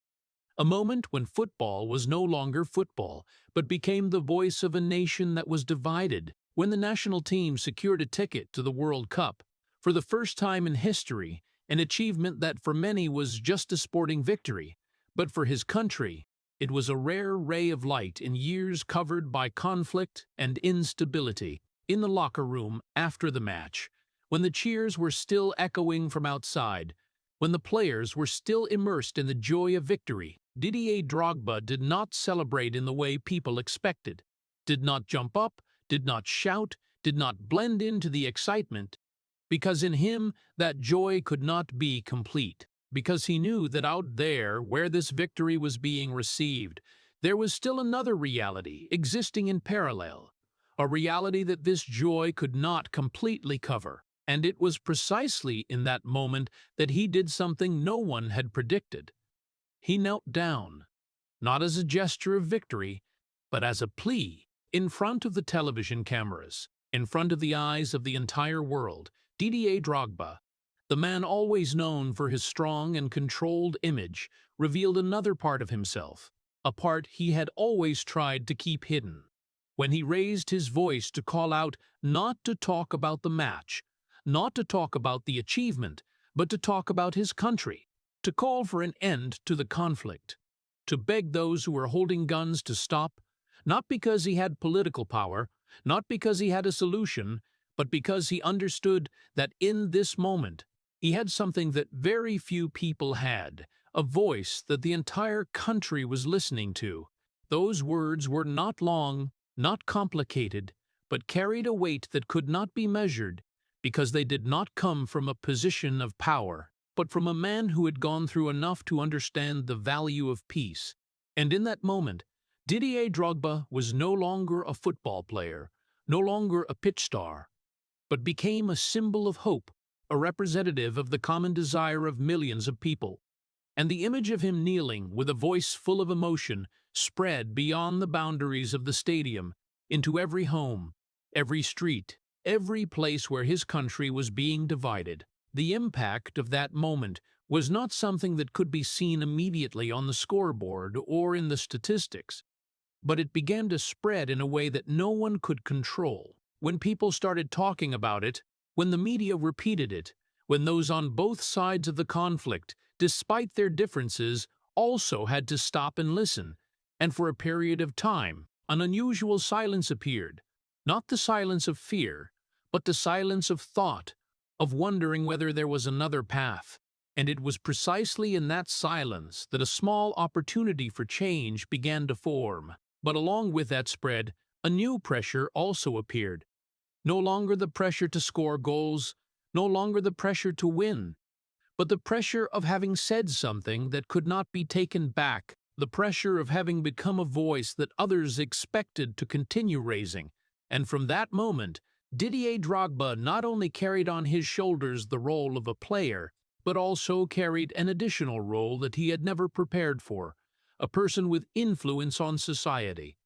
A moment when football was no longer football, but became the voice of a nation that was divided, when the national team secured a ticket to the World Cup, for the first time in history, an achievement that for many was just a sporting victory, but for his country, it was a rare ray of light in years covered by conflict and instability. In the locker room after the match, when the cheers were still echoing from outside, when the players were still immersed in the joy of victory, Didier Drogba did not celebrate in the way people expected, did not jump up, did not shout, did not blend into the excitement, because in him that joy could not be complete. Because he knew that out there, where this victory was being received, there was still another reality existing in parallel, a reality that this joy could not completely cover. And it was precisely in that moment that he did something no one had predicted. He knelt down, not as a gesture of victory, but as a plea, in front of the television cameras, in front of the eyes of the entire world. Didier Drogba, the man always known for his strong and controlled image, revealed another part of himself, a part he had always tried to keep hidden. When he raised his voice to call out not to talk about the match, not to talk about the achievement, but to talk about his country, to call for an end to the conflict, to beg those who were holding guns to stop, not because he had political power, not because he had a solution, but because he understood that in this moment, he had something that very few people had, a voice that the entire country was listening to. Those words were not long, not complicated, but carried a weight that could not be measured, because they did not come from a position of power, but from a man who had gone through enough to understand the value of peace. And in that moment, Didier Drogba was no longer a football player, no longer a pitch star, but became a symbol of hope, a representative of the common desire of millions of people. And the image of him kneeling with a voice full of emotion spread beyond the boundaries of the stadium into every home, every street, every place where his country was being divided. The impact of that moment was not something that could be seen immediately on the scoreboard or in the statistics, but it began to spread in a way that no one could control. When people started talking about it, when the media repeated it, when those on both sides of the conflict, despite their differences, also had to stop and listen, and for a period of time, an unusual silence appeared, not the silence of fear, but the silence of thought, of wondering whether there was another path. And it was precisely in that silence that a small opportunity for change began to form. But along with that spread, a new pressure also appeared. No longer the pressure to score goals, no longer the pressure to win, but the pressure of having said something that could not be taken back, the pressure of having become a voice that others expected to continue raising. And from that moment, Didier Drogba not only carried on his shoulders the role of a player, but also carried an additional role that he had never prepared for, a person with influence on society,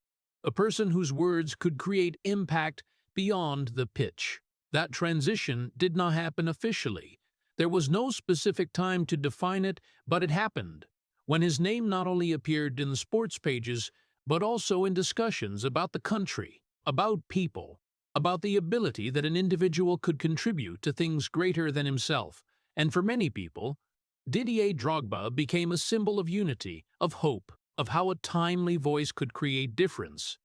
a person whose words could create impact beyond the pitch. That transition did not happen officially. There was no specific time to define it, but it happened, when his name not only appeared in the sports pages, but also in discussions about the country, about people, about the ability that an individual could contribute to things greater than himself. And for many people, Didier Drogba became a symbol of unity, of hope, of how a timely voice could create difference.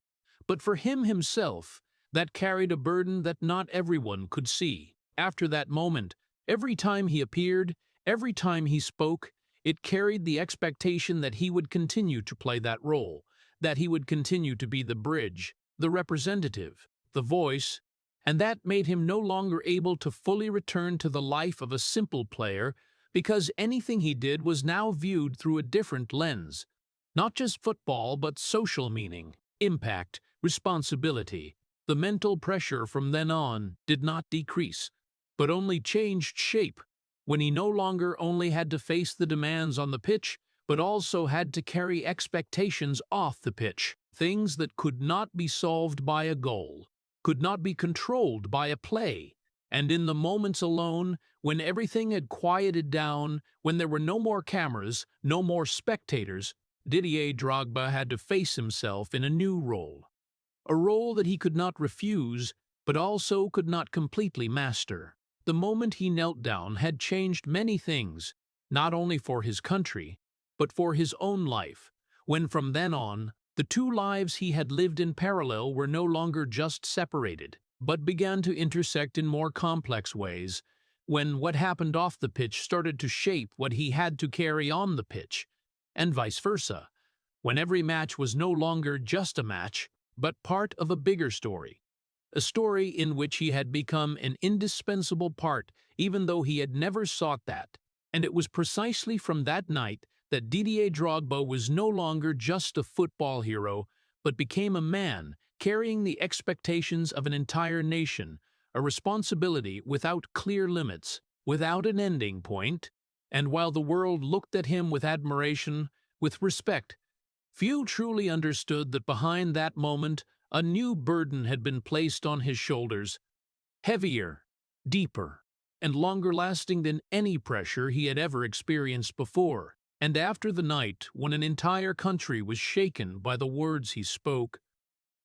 But for him himself, that carried a burden that not everyone could see. After that moment, every time he appeared, every time he spoke, it carried the expectation that he would continue to play that role, that he would continue to be the bridge, the representative, the voice, and that made him no longer able to fully return to the life of a simple player because anything he did was now viewed through a different lens. Not just football, but social meaning, impact, responsibility. The mental pressure from then on did not decrease, but only changed shape, when he no longer only had to face the demands on the pitch, but also had to carry expectations off the pitch, things that could not be solved by a goal, could not be controlled by a play. And in the moments alone, when everything had quieted down, when there were no more cameras, no more spectators, Didier Drogba had to face himself in a new role. A role that he could not refuse, but also could not completely master. The moment he knelt down had changed many things, not only for his country, but for his own life, when from then on, the two lives he had lived in parallel were no longer just separated, but began to intersect in more complex ways, when what happened off the pitch started to shape what he had to carry on the pitch, and vice versa, when every match was no longer just a match, but part of a bigger story, a story in which he had become an indispensable part, even though he had never sought that. And it was precisely from that night that Didier Drogba was no longer just a football hero, but became a man carrying the expectations of an entire nation, a responsibility without clear limits, without an ending point. And while the world looked at him with admiration, with respect, few truly understood that behind that moment a new burden had been placed on his shoulders, heavier, deeper, and longer-lasting than any pressure he had ever experienced before. And after the night when an entire country was shaken by the words he spoke,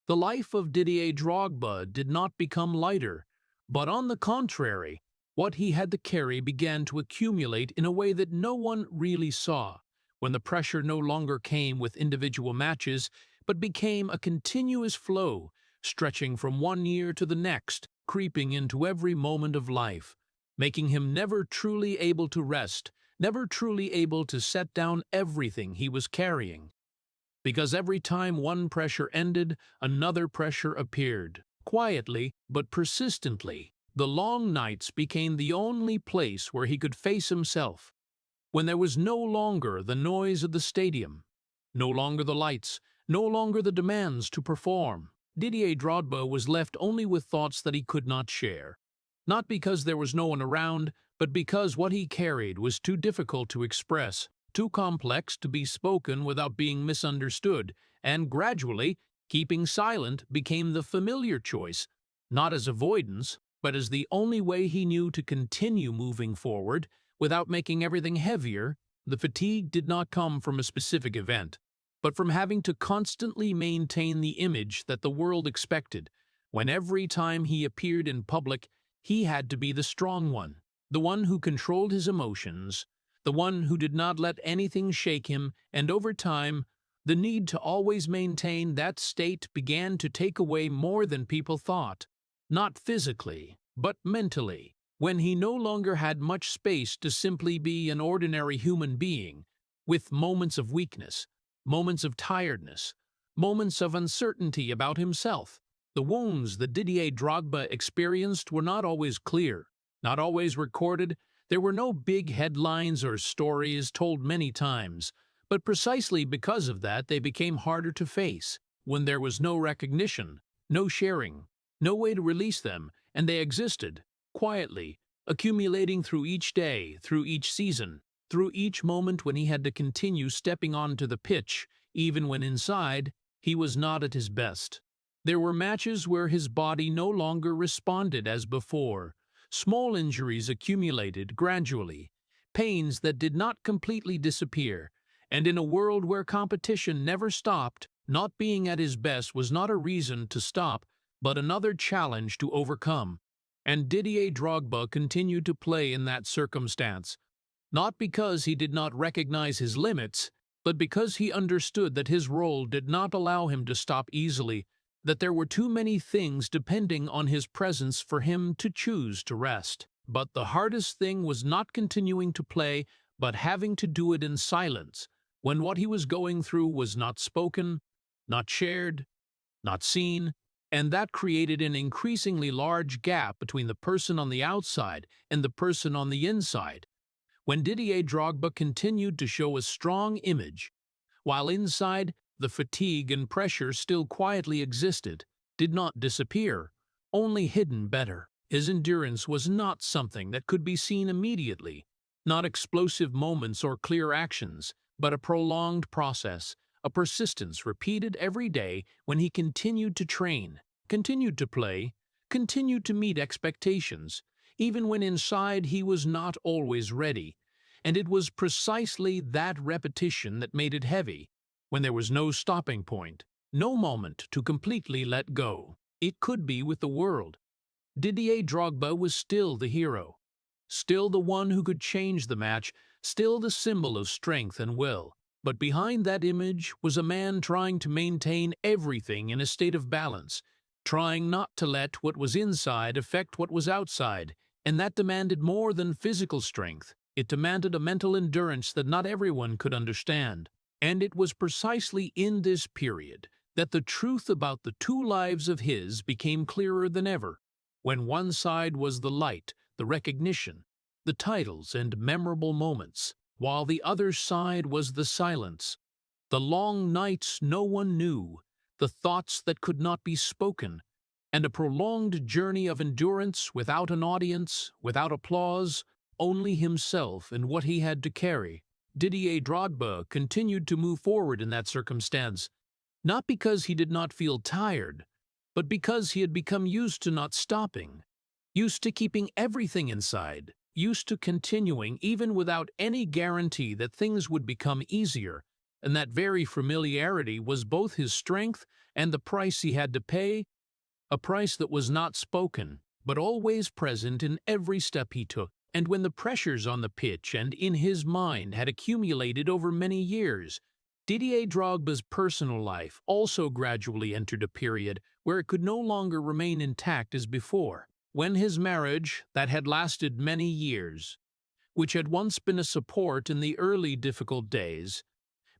the life of Didier Drogba did not become lighter, but on the contrary, what he had to carry began to accumulate in a way that no one really saw, when the pressure no longer came with individual matches, but became a continuous flow, stretching from one year to the next, creeping into every moment of life, making him never truly able to rest, never truly able to set down everything he was carrying. Because every time one pressure ended, another pressure appeared, quietly but persistently. The long nights became the only place where he could face himself, when there was no longer the noise of the stadium, no longer the lights, no longer the demands to perform. Didier Drogba was left only with thoughts that he could not share, not because there was no one around, but because what he carried was too difficult to express, too complex to be spoken without being misunderstood, and gradually, keeping silent became the familiar choice, not as avoidance, but as the only way he knew to continue moving forward without making everything heavier. The fatigue did not come from a specific event, but from having to constantly maintain the image that the world expected, when every time he appeared in public, he had to be the strong one, the one who controlled his emotions, the one who did not let anything shake him, and over time, the need to always maintain that state began to take away more than people thought, not physically, but mentally, when he no longer had much space to simply be an ordinary human being, with moments of weakness, moments of tiredness, moments of uncertainty about himself. The wounds that Didier Drogba experienced were not always clear, not always recorded. There were no big headlines or stories told many times, but precisely because of that they became harder to face. When there was no recognition, no sharing, no way to release them, and they existed, quietly, accumulating through each day, through each season, through each moment when he had to continue stepping onto the pitch, even when inside, he was not at his best. There were matches where his body no longer responded as before. Small injuries accumulated gradually, pains that did not completely disappear, and in a world where competition never stopped, not being at his best was not a reason to stop, but another challenge to overcome. And Didier Drogba continued to play in that circumstance, not because he did not recognize his limits, but because he understood that his role did not allow him to stop easily, that there were too many things depending on his presence for him to choose to rest. But the hardest thing was not continuing to play, but having to do it in silence, when what he was going through was not spoken, not shared, not seen, and that created an increasingly large gap between the person on the outside and the person on the inside. When Didier Drogba continued to show a strong image, while inside the fatigue and pressure still quietly existed, did not disappear, only hidden better. His endurance was not something that could be seen immediately, not explosive moments or clear actions, but a prolonged process, a persistence repeated every day when he continued to train, continued to play, continued to meet expectations, even when inside he was not always ready. And it was precisely that repetition that made it heavy, when there was no stopping point, no moment to completely let go. It could be with the world. Didier Drogba was still the hero, still the one who could change the match, still the symbol of strength and will. But behind that image was a man trying to maintain everything in a state of balance, trying not to let what was inside affect what was outside, and that demanded more than physical strength. It demanded a mental endurance that not everyone could understand. And it was precisely in this period that the truth about the two lives of his became clearer than ever, when one side was the light, the recognition, the titles and memorable moments, while the other side was the silence, the long nights no one knew, the thoughts that could not be spoken, and a prolonged journey of endurance without an audience, without applause, only himself and what he had to carry. Didier Drogba continued to move forward in that circumstance, not because he did not feel tired, but because he had become used to not stopping, used to keeping everything inside, used to continuing even without any guarantee that things would become easier, and that very familiarity was both his strength and the price he had to pay, a price that was not spoken, but always present in every step he took. And when the pressures on the pitch and in his mind had accumulated over many years, Didier Drogba's personal life also gradually entered a period where it could no longer remain intact as before. When his marriage, that had lasted many years, which had once been a support in the early difficult days,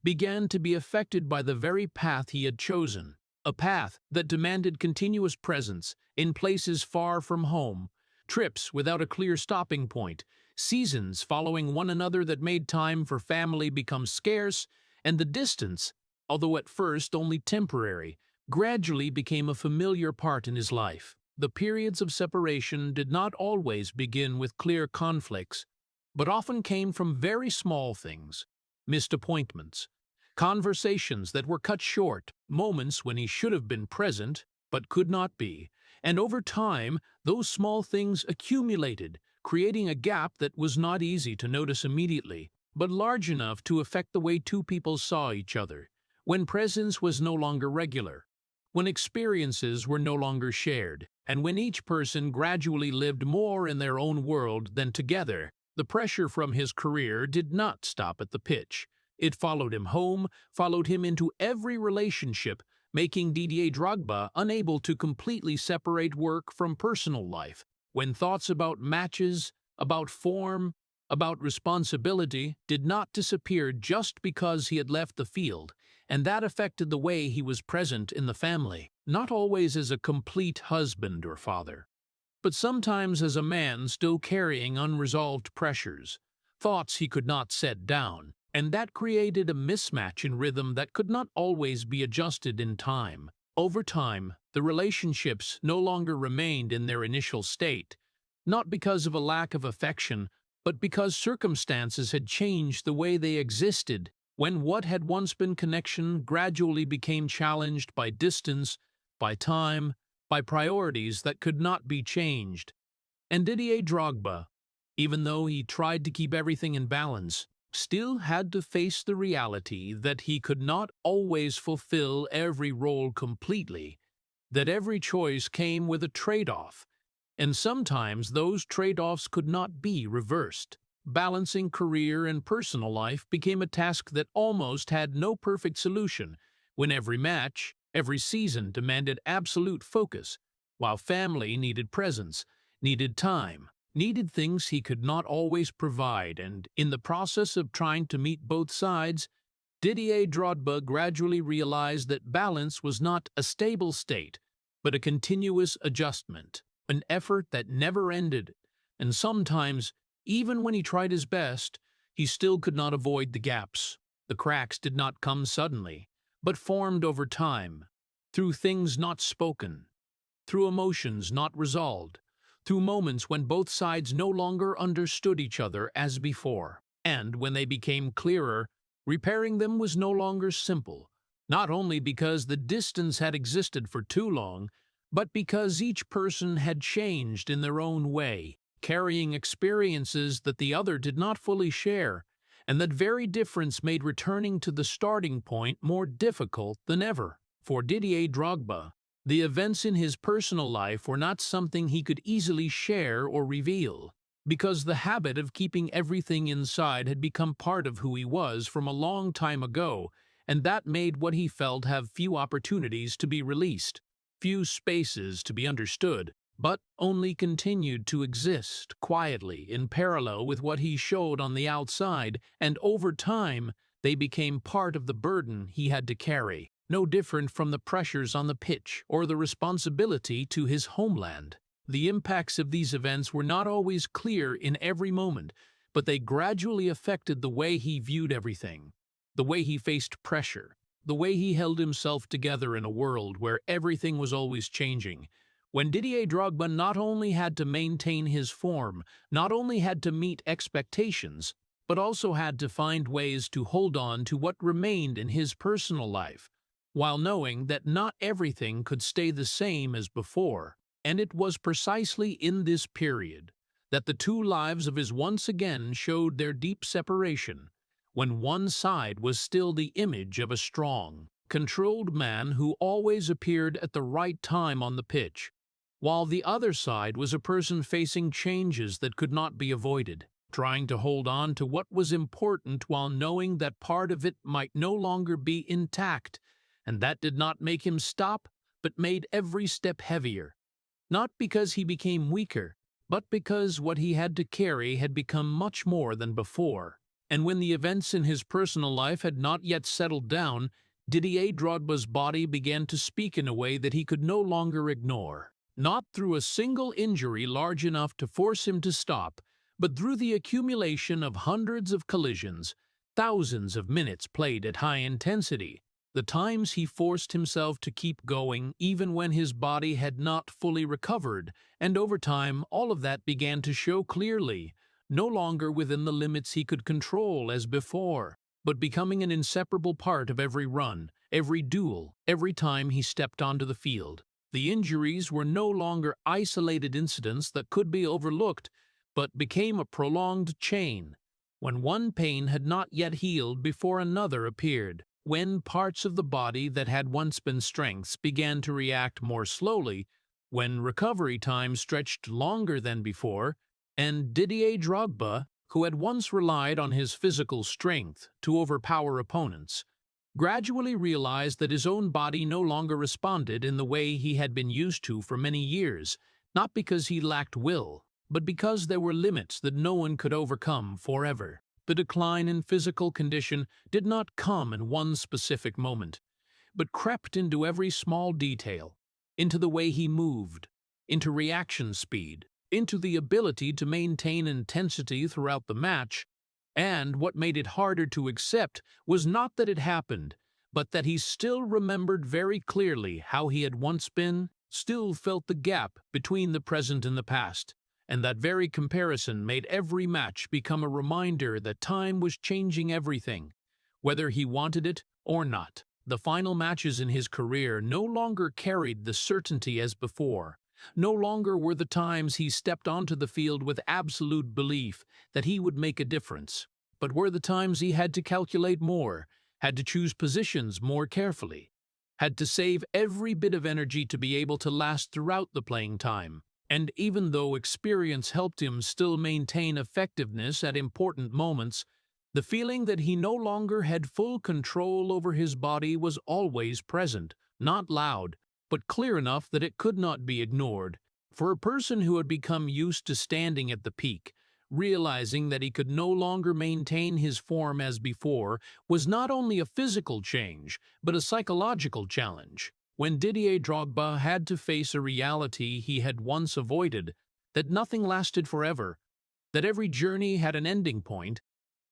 began to be affected by the very path he had chosen, a path that demanded continuous presence in places far from home, trips without a clear stopping point, seasons following one another that made time for family become scarce, and the distance, although at first only temporary, gradually became a familiar part in his life. The periods of separation did not always begin with clear conflicts, but often came from very small things, missed appointments, conversations that were cut short, moments when he should have been present but could not be, and over time, those small things accumulated, creating a gap that was not easy to notice immediately, but large enough to affect the way two people saw each other. When presence was no longer regular, when experiences were no longer shared, and when each person gradually lived more in their own world than together, the pressure from his career did not stop at the pitch. It followed him home, followed him into every relationship, making Didier Drogba unable to completely separate work from personal life. When thoughts about matches, about form, about responsibility did not disappear just because he had left the field, and that affected the way he was present in the family, not always as a complete husband or father, but sometimes as a man still carrying unresolved pressures, thoughts he could not set down, and that created a mismatch in rhythm that could not always be adjusted in time. Over time, the relationships no longer remained in their initial state, not because of a lack of affection, but because circumstances had changed the way they existed. When what had once been connection gradually became challenged by distance, by time, by priorities that could not be changed. And Didier Drogba, even though he tried to keep everything in balance, still had to face the reality that he could not always fulfill every role completely, that every choice came with a trade-off, and sometimes those trade-offs could not be reversed. Balancing career and personal life became a task that almost had no perfect solution, when every match, every season demanded absolute focus, while family needed presence, needed time, needed things he could not always provide, and in the process of trying to meet both sides, Didier Drogba gradually realized that balance was not a stable state, but a continuous adjustment, an effort that never ended, and sometimes, even when he tried his best, he still could not avoid the gaps. The cracks did not come suddenly, but formed over time, through things not spoken, through emotions not resolved, through moments when both sides no longer understood each other as before. And when they became clearer, repairing them was no longer simple, not only because the distance had existed for too long, but because each person had changed in their own way, carrying experiences that the other did not fully share, and that very difference made returning to the starting point more difficult than ever. For Didier Drogba, the events in his personal life were not something he could easily share or reveal, because the habit of keeping everything inside had become part of who he was from a long time ago, and that made what he felt have few opportunities to be released, few spaces to be understood, but only continued to exist quietly in parallel with what he showed on the outside, and over time they became part of the burden he had to carry, no different from the pressures on the pitch or the responsibility to his homeland. The impacts of these events were not always clear in every moment, but they gradually affected the way he viewed everything, the way he faced pressure, the way he held himself together in a world where everything was always changing. When Didier Drogba not only had to maintain his form, not only had to meet expectations, but also had to find ways to hold on to what remained in his personal life, while knowing that not everything could stay the same as before. And it was precisely in this period that the two lives of his once again showed their deep separation, when one side was still the image of a strong, controlled man who always appeared at the right time on the pitch, while the other side was a person facing changes that could not be avoided, trying to hold on to what was important while knowing that part of it might no longer be intact, and that did not make him stop, but made every step heavier, not because he became weaker, but because what he had to carry had become much more than before. And when the events in his personal life had not yet settled down, Didier Drogba's body began to speak in a way that he could no longer ignore. Not through a single injury large enough to force him to stop, but through the accumulation of hundreds of collisions, thousands of minutes played at high intensity, the times he forced himself to keep going even when his body had not fully recovered, and over time all of that began to show clearly, no longer within the limits he could control as before, but becoming an inseparable part of every run, every duel, every time he stepped onto the field. The injuries were no longer isolated incidents that could be overlooked, but became a prolonged chain, when one pain had not yet healed before another appeared, when parts of the body that had once been strengths began to react more slowly, when recovery time stretched longer than before, and Didier Drogba, who had once relied on his physical strength to overpower opponents, gradually realized that his own body no longer responded in the way he had been used to for many years, not because he lacked will, but because there were limits that no one could overcome forever. The decline in physical condition did not come in one specific moment, but crept into every small detail, into the way he moved, into reaction speed, into the ability to maintain intensity throughout the match, and what made it harder to accept was not that it happened, but that he still remembered very clearly how he had once been, still felt the gap between the present and the past, and that very comparison made every match become a reminder that time was changing everything, whether he wanted it or not. The final matches in his career no longer carried the certainty as before. No longer were the times he stepped onto the field with absolute belief that he would make a difference, but were the times he had to calculate more, had to choose positions more carefully, had to save every bit of energy to be able to last throughout the playing time. And even though experience helped him still maintain effectiveness at important moments, the feeling that he no longer had full control over his body was always present, not loud, but clear enough that it could not be ignored. For a person who had become used to standing at the peak, realizing that he could no longer maintain his form as before was not only a physical change, but a psychological challenge. When Didier Drogba had to face a reality he had once avoided, that nothing lasted forever, that every journey had an ending point,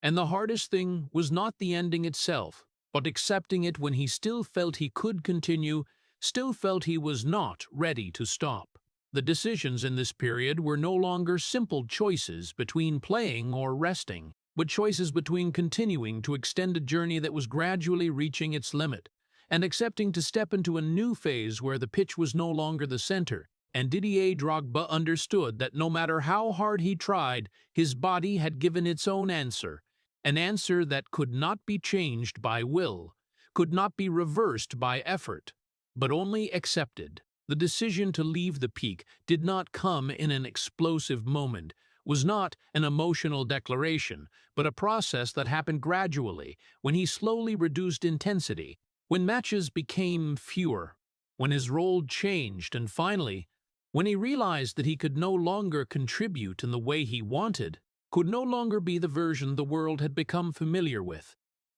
and the hardest thing was not the ending itself, but accepting it when he still felt he could continue, still felt he was not ready to stop. The decisions in this period were no longer simple choices between playing or resting, but choices between continuing to extend a journey that was gradually reaching its limit, and accepting to step into a new phase where the pitch was no longer the center. And Didier Drogba understood that no matter how hard he tried, his body had given its own answer, an answer that could not be changed by will, could not be reversed by effort, but only accepted. The decision to leave the peak did not come in an explosive moment, was not an emotional declaration, but a process that happened gradually, when he slowly reduced intensity, when matches became fewer, when his role changed, and finally, when he realized that he could no longer contribute in the way he wanted, could no longer be the version the world had become familiar with.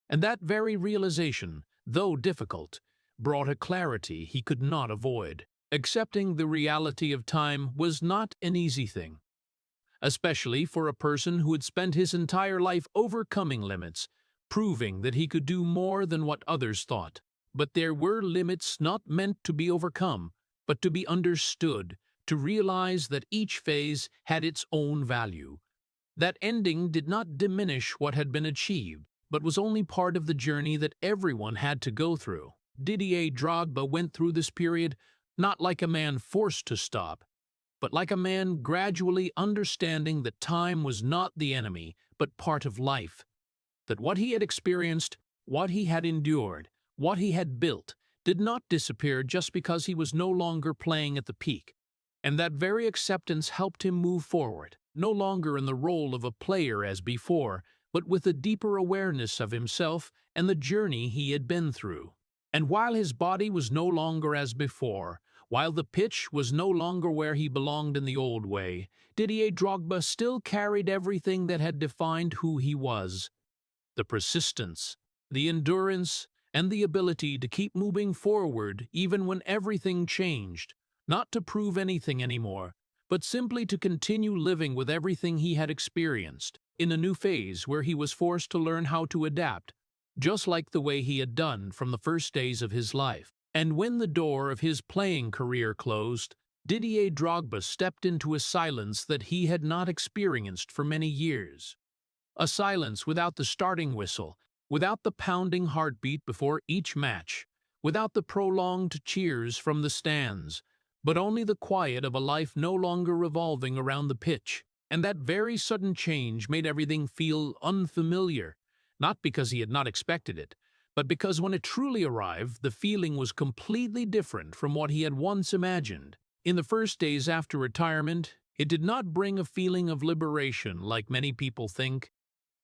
And that very realization, though difficult, brought a clarity he could not avoid. Accepting the reality of time was not an easy thing, especially for a person who had spent his entire life overcoming limits, proving that he could do more than what others thought. But there were limits not meant to be overcome, but to be understood, to realize that each phase had its own value. That ending did not diminish what had been achieved, but was only part of the journey that everyone had to go through. Didier Drogba went through this period not like a man forced to stop, but like a man gradually understanding that time was not the enemy, but part of life. That what he had experienced, what he had endured, what he had built, did not disappear just because he was no longer playing at the peak. And that very acceptance helped him move forward, no longer in the role of a player as before, but with a deeper awareness of himself and the journey he had been through. And while his body was no longer as before, while the pitch was no longer where he belonged in the old way, Didier Drogba still carried everything that had defined who he was. The persistence, the endurance, and the ability to keep moving forward even when everything changed, not to prove anything anymore, but simply to continue living with everything he had experienced, in a new phase where he was forced to learn how to adapt, just like the way he had done from the first days of his life. And when the door of his playing career closed, Didier Drogba stepped into a silence that he had not experienced for many years. A silence without the starting whistle, without the pounding heartbeat before each match, without the prolonged cheers from the stands, but only the quiet of a life no longer revolving around the pitch. And that very sudden change made everything feel unfamiliar, not because he had not expected it, but because when it truly arrived, the feeling was completely different from what he had once imagined. In the first days after retirement, it did not bring a feeling of liberation like many people think,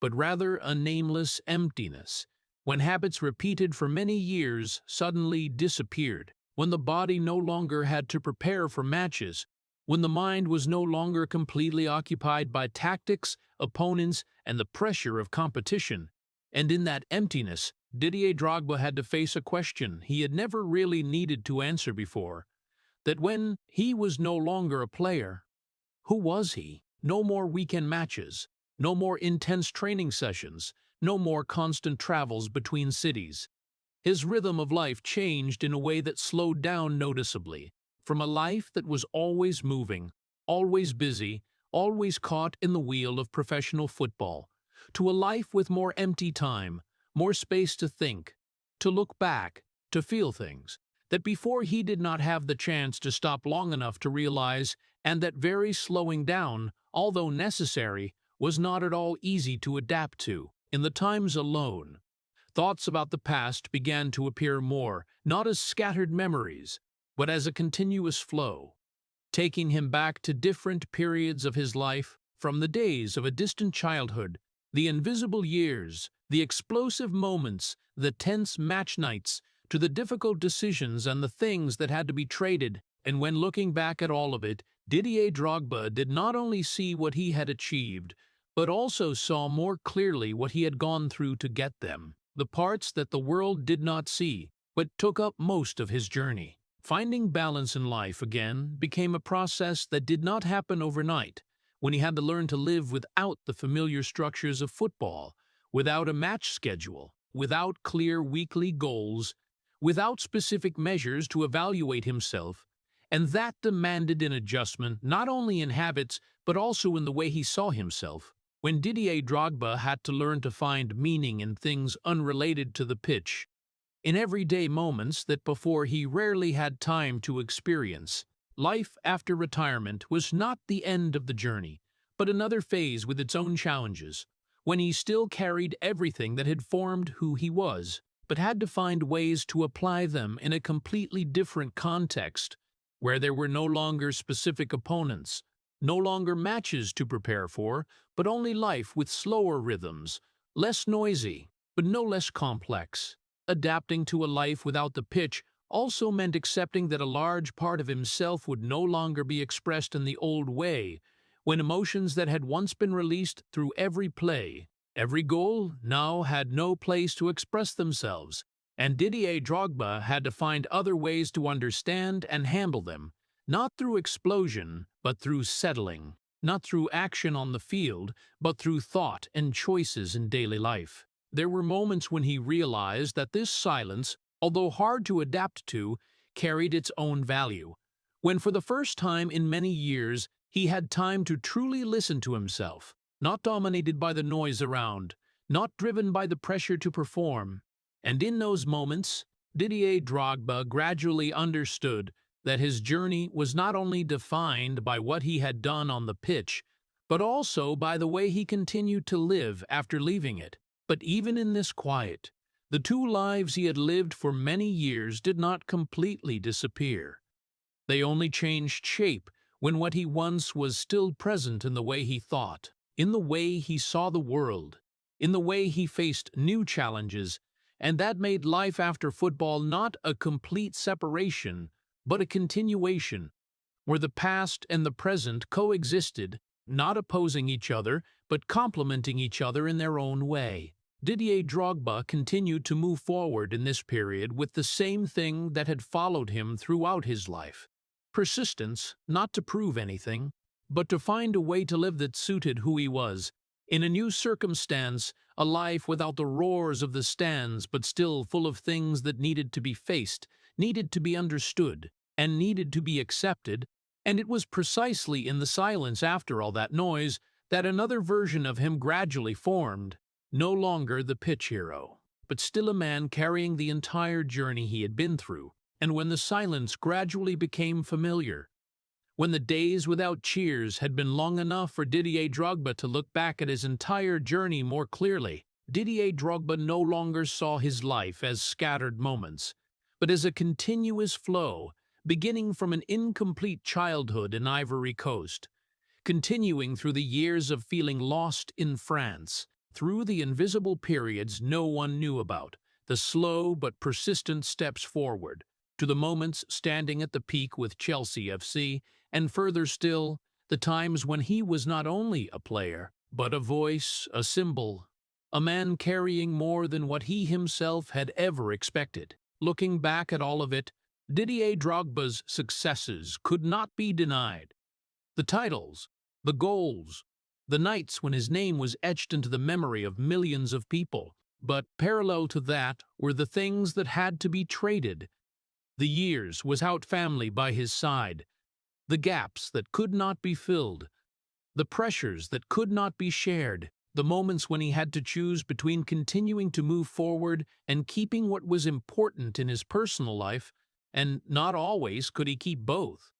but rather a nameless emptiness, when habits repeated for many years suddenly disappeared, when the body no longer had to prepare for matches, when the mind was no longer completely occupied by tactics, opponents, and the pressure of competition. And in that emptiness, Didier Drogba had to face a question he had never really needed to answer before. that when he was no longer a player, who was he? No more weekend matches, no more intense training sessions, no more constant travels between cities. His rhythm of life changed in a way that slowed down noticeably, from a life that was always moving, always busy, always caught in the wheel of professional football, to a life with more empty time, more space to think, to look back, to feel things, that before he did not have the chance to stop long enough to realize, and that very slowing down, although necessary, was not at all easy to adapt to. In the times alone, thoughts about the past began to appear more, not as scattered memories, but as a continuous flow, taking him back to different periods of his life, from the days of a distant childhood, the invisible years, the explosive moments, the tense match nights, to the difficult decisions and the things that had to be traded. And when looking back at all of it, Didier Drogba did not only see what he had achieved, but also saw more clearly what he had gone through to get them, the parts that the world did not see, but took up most of his journey. Finding balance in life again became a process that did not happen overnight, when he had to learn to live without the familiar structures of football, without a match schedule, without clear weekly goals, without specific measures to evaluate himself, and that demanded an adjustment not only in habits but also in the way he saw himself. When Didier Drogba had to learn to find meaning in things unrelated to the pitch, in everyday moments that before he rarely had time to experience, life after retirement was not the end of the journey, but another phase with its own challenges, when he still carried everything that had formed who he was, but had to find ways to apply them in a completely different context, where there were no longer specific opponents, no longer matches to prepare for, but only life with slower rhythms, less noisy, but no less complex. Adapting to a life without the pitch also meant accepting that a large part of himself would no longer be expressed in the old way, when emotions that had once been released through every play, every goal, now had no place to express themselves, and Didier Drogba had to find other ways to understand and handle them, not through explosion, but through settling, not through action on the field, but through thought and choices in daily life. There were moments when he realized that this silence, although hard to adapt to, carried its own value. When for the first time in many years he had time to truly listen to himself, not dominated by the noise around, not driven by the pressure to perform. And in those moments, Didier Drogba gradually understood that his journey was not only defined by what he had done on the pitch, but also by the way he continued to live after leaving it. But even in this quiet, the two lives he had lived for many years did not completely disappear. They only changed shape when what he once was still present in the way he thought, in the way he saw the world, in the way he faced new challenges, and that made life after football not a complete separation, but a continuation, where the past and the present coexisted, not opposing each other, but complementing each other in their own way. Didier Drogba continued to move forward in this period with the same thing that had followed him throughout his life. Persistence, not to prove anything, but to find a way to live that suited who he was. In a new circumstance, a life without the roars of the stands, but still full of things that needed to be faced, needed to be understood, and needed to be accepted. And it was precisely in the silence after all that noise that another version of him gradually formed, no longer the pitch hero, but still a man carrying the entire journey he had been through. And when the silence gradually became familiar, when the days without cheers had been long enough for Didier Drogba to look back at his entire journey more clearly, Didier Drogba no longer saw his life as scattered moments, but as a continuous flow, beginning from an incomplete childhood in Ivory Coast, continuing through the years of feeling lost in France, through the invisible periods no one knew about, the slow but persistent steps forward, to the moments standing at the peak with Chelsea FC, and further still, the times when he was not only a player, but a voice, a symbol, a man carrying more than what he himself had ever expected. Looking back at all of it, Didier Drogba's successes could not be denied. The titles, the goals, the nights when his name was etched into the memory of millions of people. But parallel to that were the things that had to be traded. The years without family by his side, the gaps that could not be filled, the pressures that could not be shared, the moments when he had to choose between continuing to move forward and keeping what was important in his personal life, and not always could he keep both.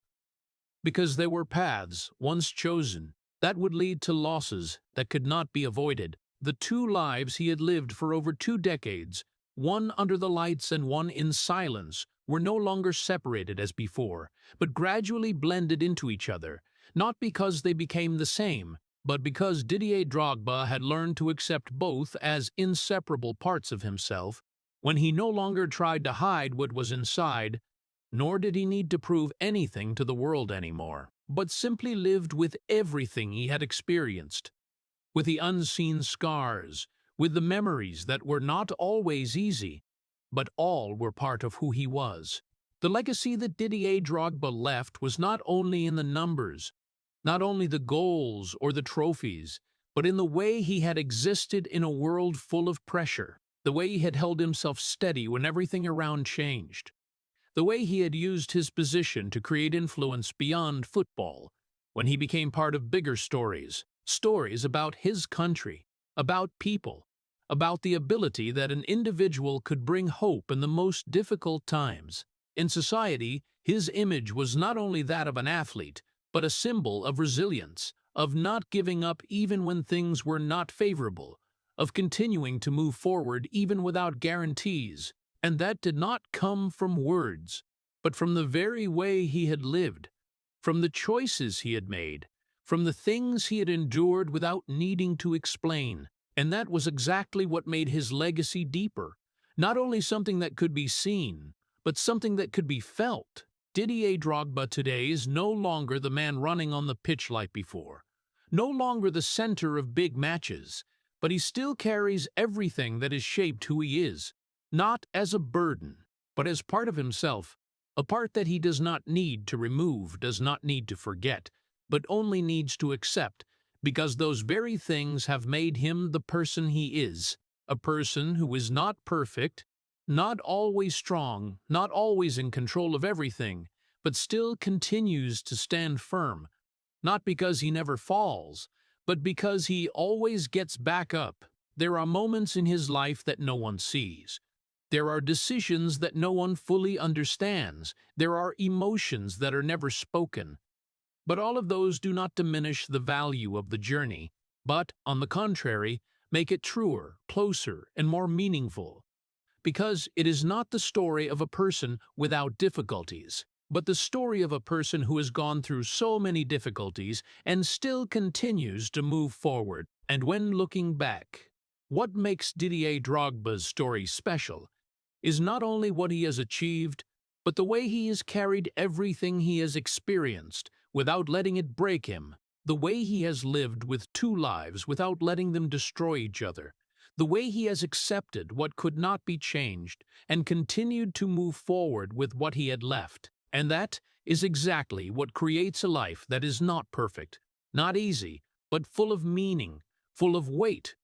Because there were paths, once chosen, that would lead to losses that could not be avoided. The two lives he had lived for over 2 decades, one under the lights and one in silence, were no longer separated as before, but gradually blended into each other, not because they became the same, but because Didier Drogba had learned to accept both as inseparable parts of himself, when he no longer tried to hide what was inside, nor did he need to prove anything to the world anymore, but simply lived with everything he had experienced, with the unseen scars, with the memories that were not always easy, but all were part of who he was. The legacy that Didier Drogba left was not only in the numbers, not only the goals or the trophies, but in the way he had existed in a world full of pressure, the way he had held himself steady when everything around changed, the way he had used his position to create influence beyond football, when he became part of bigger stories, stories about his country, about people, about the ability that an individual could bring hope in the most difficult times. In society, his image was not only that of an athlete, but a symbol of resilience, of not giving up even when things were not favorable, of continuing to move forward even without guarantees. And that did not come from words, but from the very way he had lived, from the choices he had made, from the things he had endured without needing to explain. And that was exactly what made his legacy deeper. Not only something that could be seen, but something that could be felt. Didier Drogba today is no longer the man running on the pitch like before, no longer the center of big matches, but he still carries everything that has shaped who he is, not as a burden, but as part of himself, a part that he does not need to remove, does not need to forget, but only needs to accept, because those very things have made him the person he is, a person who is not perfect, not always strong, not always in control of everything, but still continues to stand firm, not because he never falls, but because he always gets back up. There are moments in his life that no one sees. There are decisions that no one fully understands. There are emotions that are never spoken. But all of those do not diminish the value of the journey, but, on the contrary, make it truer, closer, and more meaningful. Because it is not the story of a person without difficulties, but the story of a person who has gone through so many difficulties and still continues to move forward. And when looking back, what makes Didier Drogba's story special is not only what he has achieved, but the way he has carried everything he has experienced without letting it break him, the way he has lived with two lives without letting them destroy each other, the way he has accepted what could not be changed and continued to move forward with what he had left. And that is exactly what creates a life that is not perfect, not easy, but full of meaning, full of weight,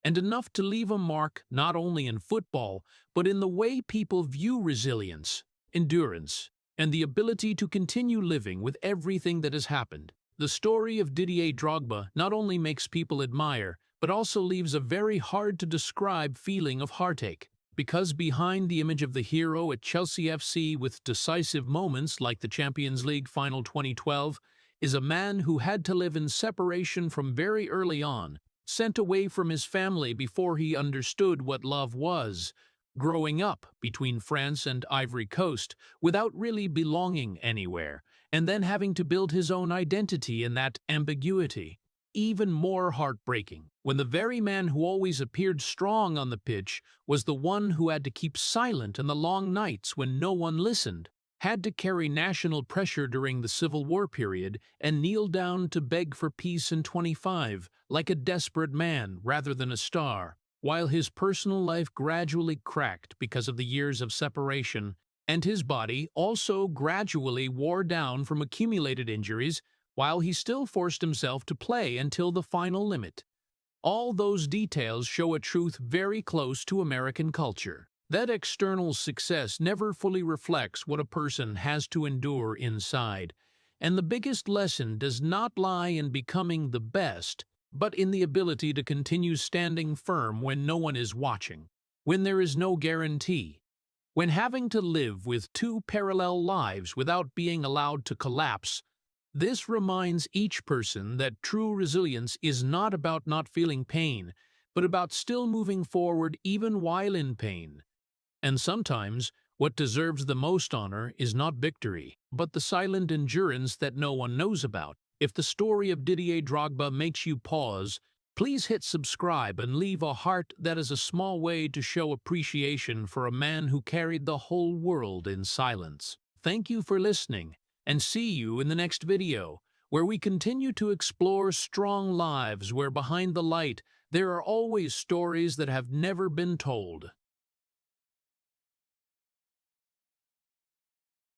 and enough to leave a mark not only in football, but in the way people view resilience, endurance, and the ability to continue living with everything that has happened. The story of Didier Drogba not only makes people admire, but also leaves a very hard-to-describe feeling of heartache. Because behind the image of the hero at Chelsea FC with decisive moments like the Champions League Final 2012 is a man who had to live in separation from very early on, sent away from his family before he understood what love was, growing up between France and Ivory Coast without really belonging anywhere, and then having to build his own identity in that ambiguity. Even more heartbreaking, when the very man who always appeared strong on the pitch was the one who had to keep silent in the long nights when no one listened, had to carry national pressure during the Civil War period, and kneel down to beg for peace in 25, like a desperate man rather than a star, while his personal life gradually cracked because of the years of separation, and his body also gradually wore down from accumulated injuries while he still forced himself to play until the final limit. All those details show a truth very close to American culture. That external success never fully reflects what a person has to endure inside, and the biggest lesson does not lie in becoming the best, but in the ability to continue standing firm when no one is watching, when there is no guarantee, when having to live with two parallel lives without being allowed to collapse. This reminds each person that true resilience is not about not feeling pain, but about still moving forward even while in pain. And sometimes, what deserves the most honor is not victory, but the silent endurance that no one knows about. If the story of Didier Drogba makes you pause, please hit subscribe and leave a heart. That is a small way to show appreciation for a man who carried the whole world in silence. Thank you for listening, and see you in the next video, where we continue to explore strong lives where behind the light there are always stories that have never been told.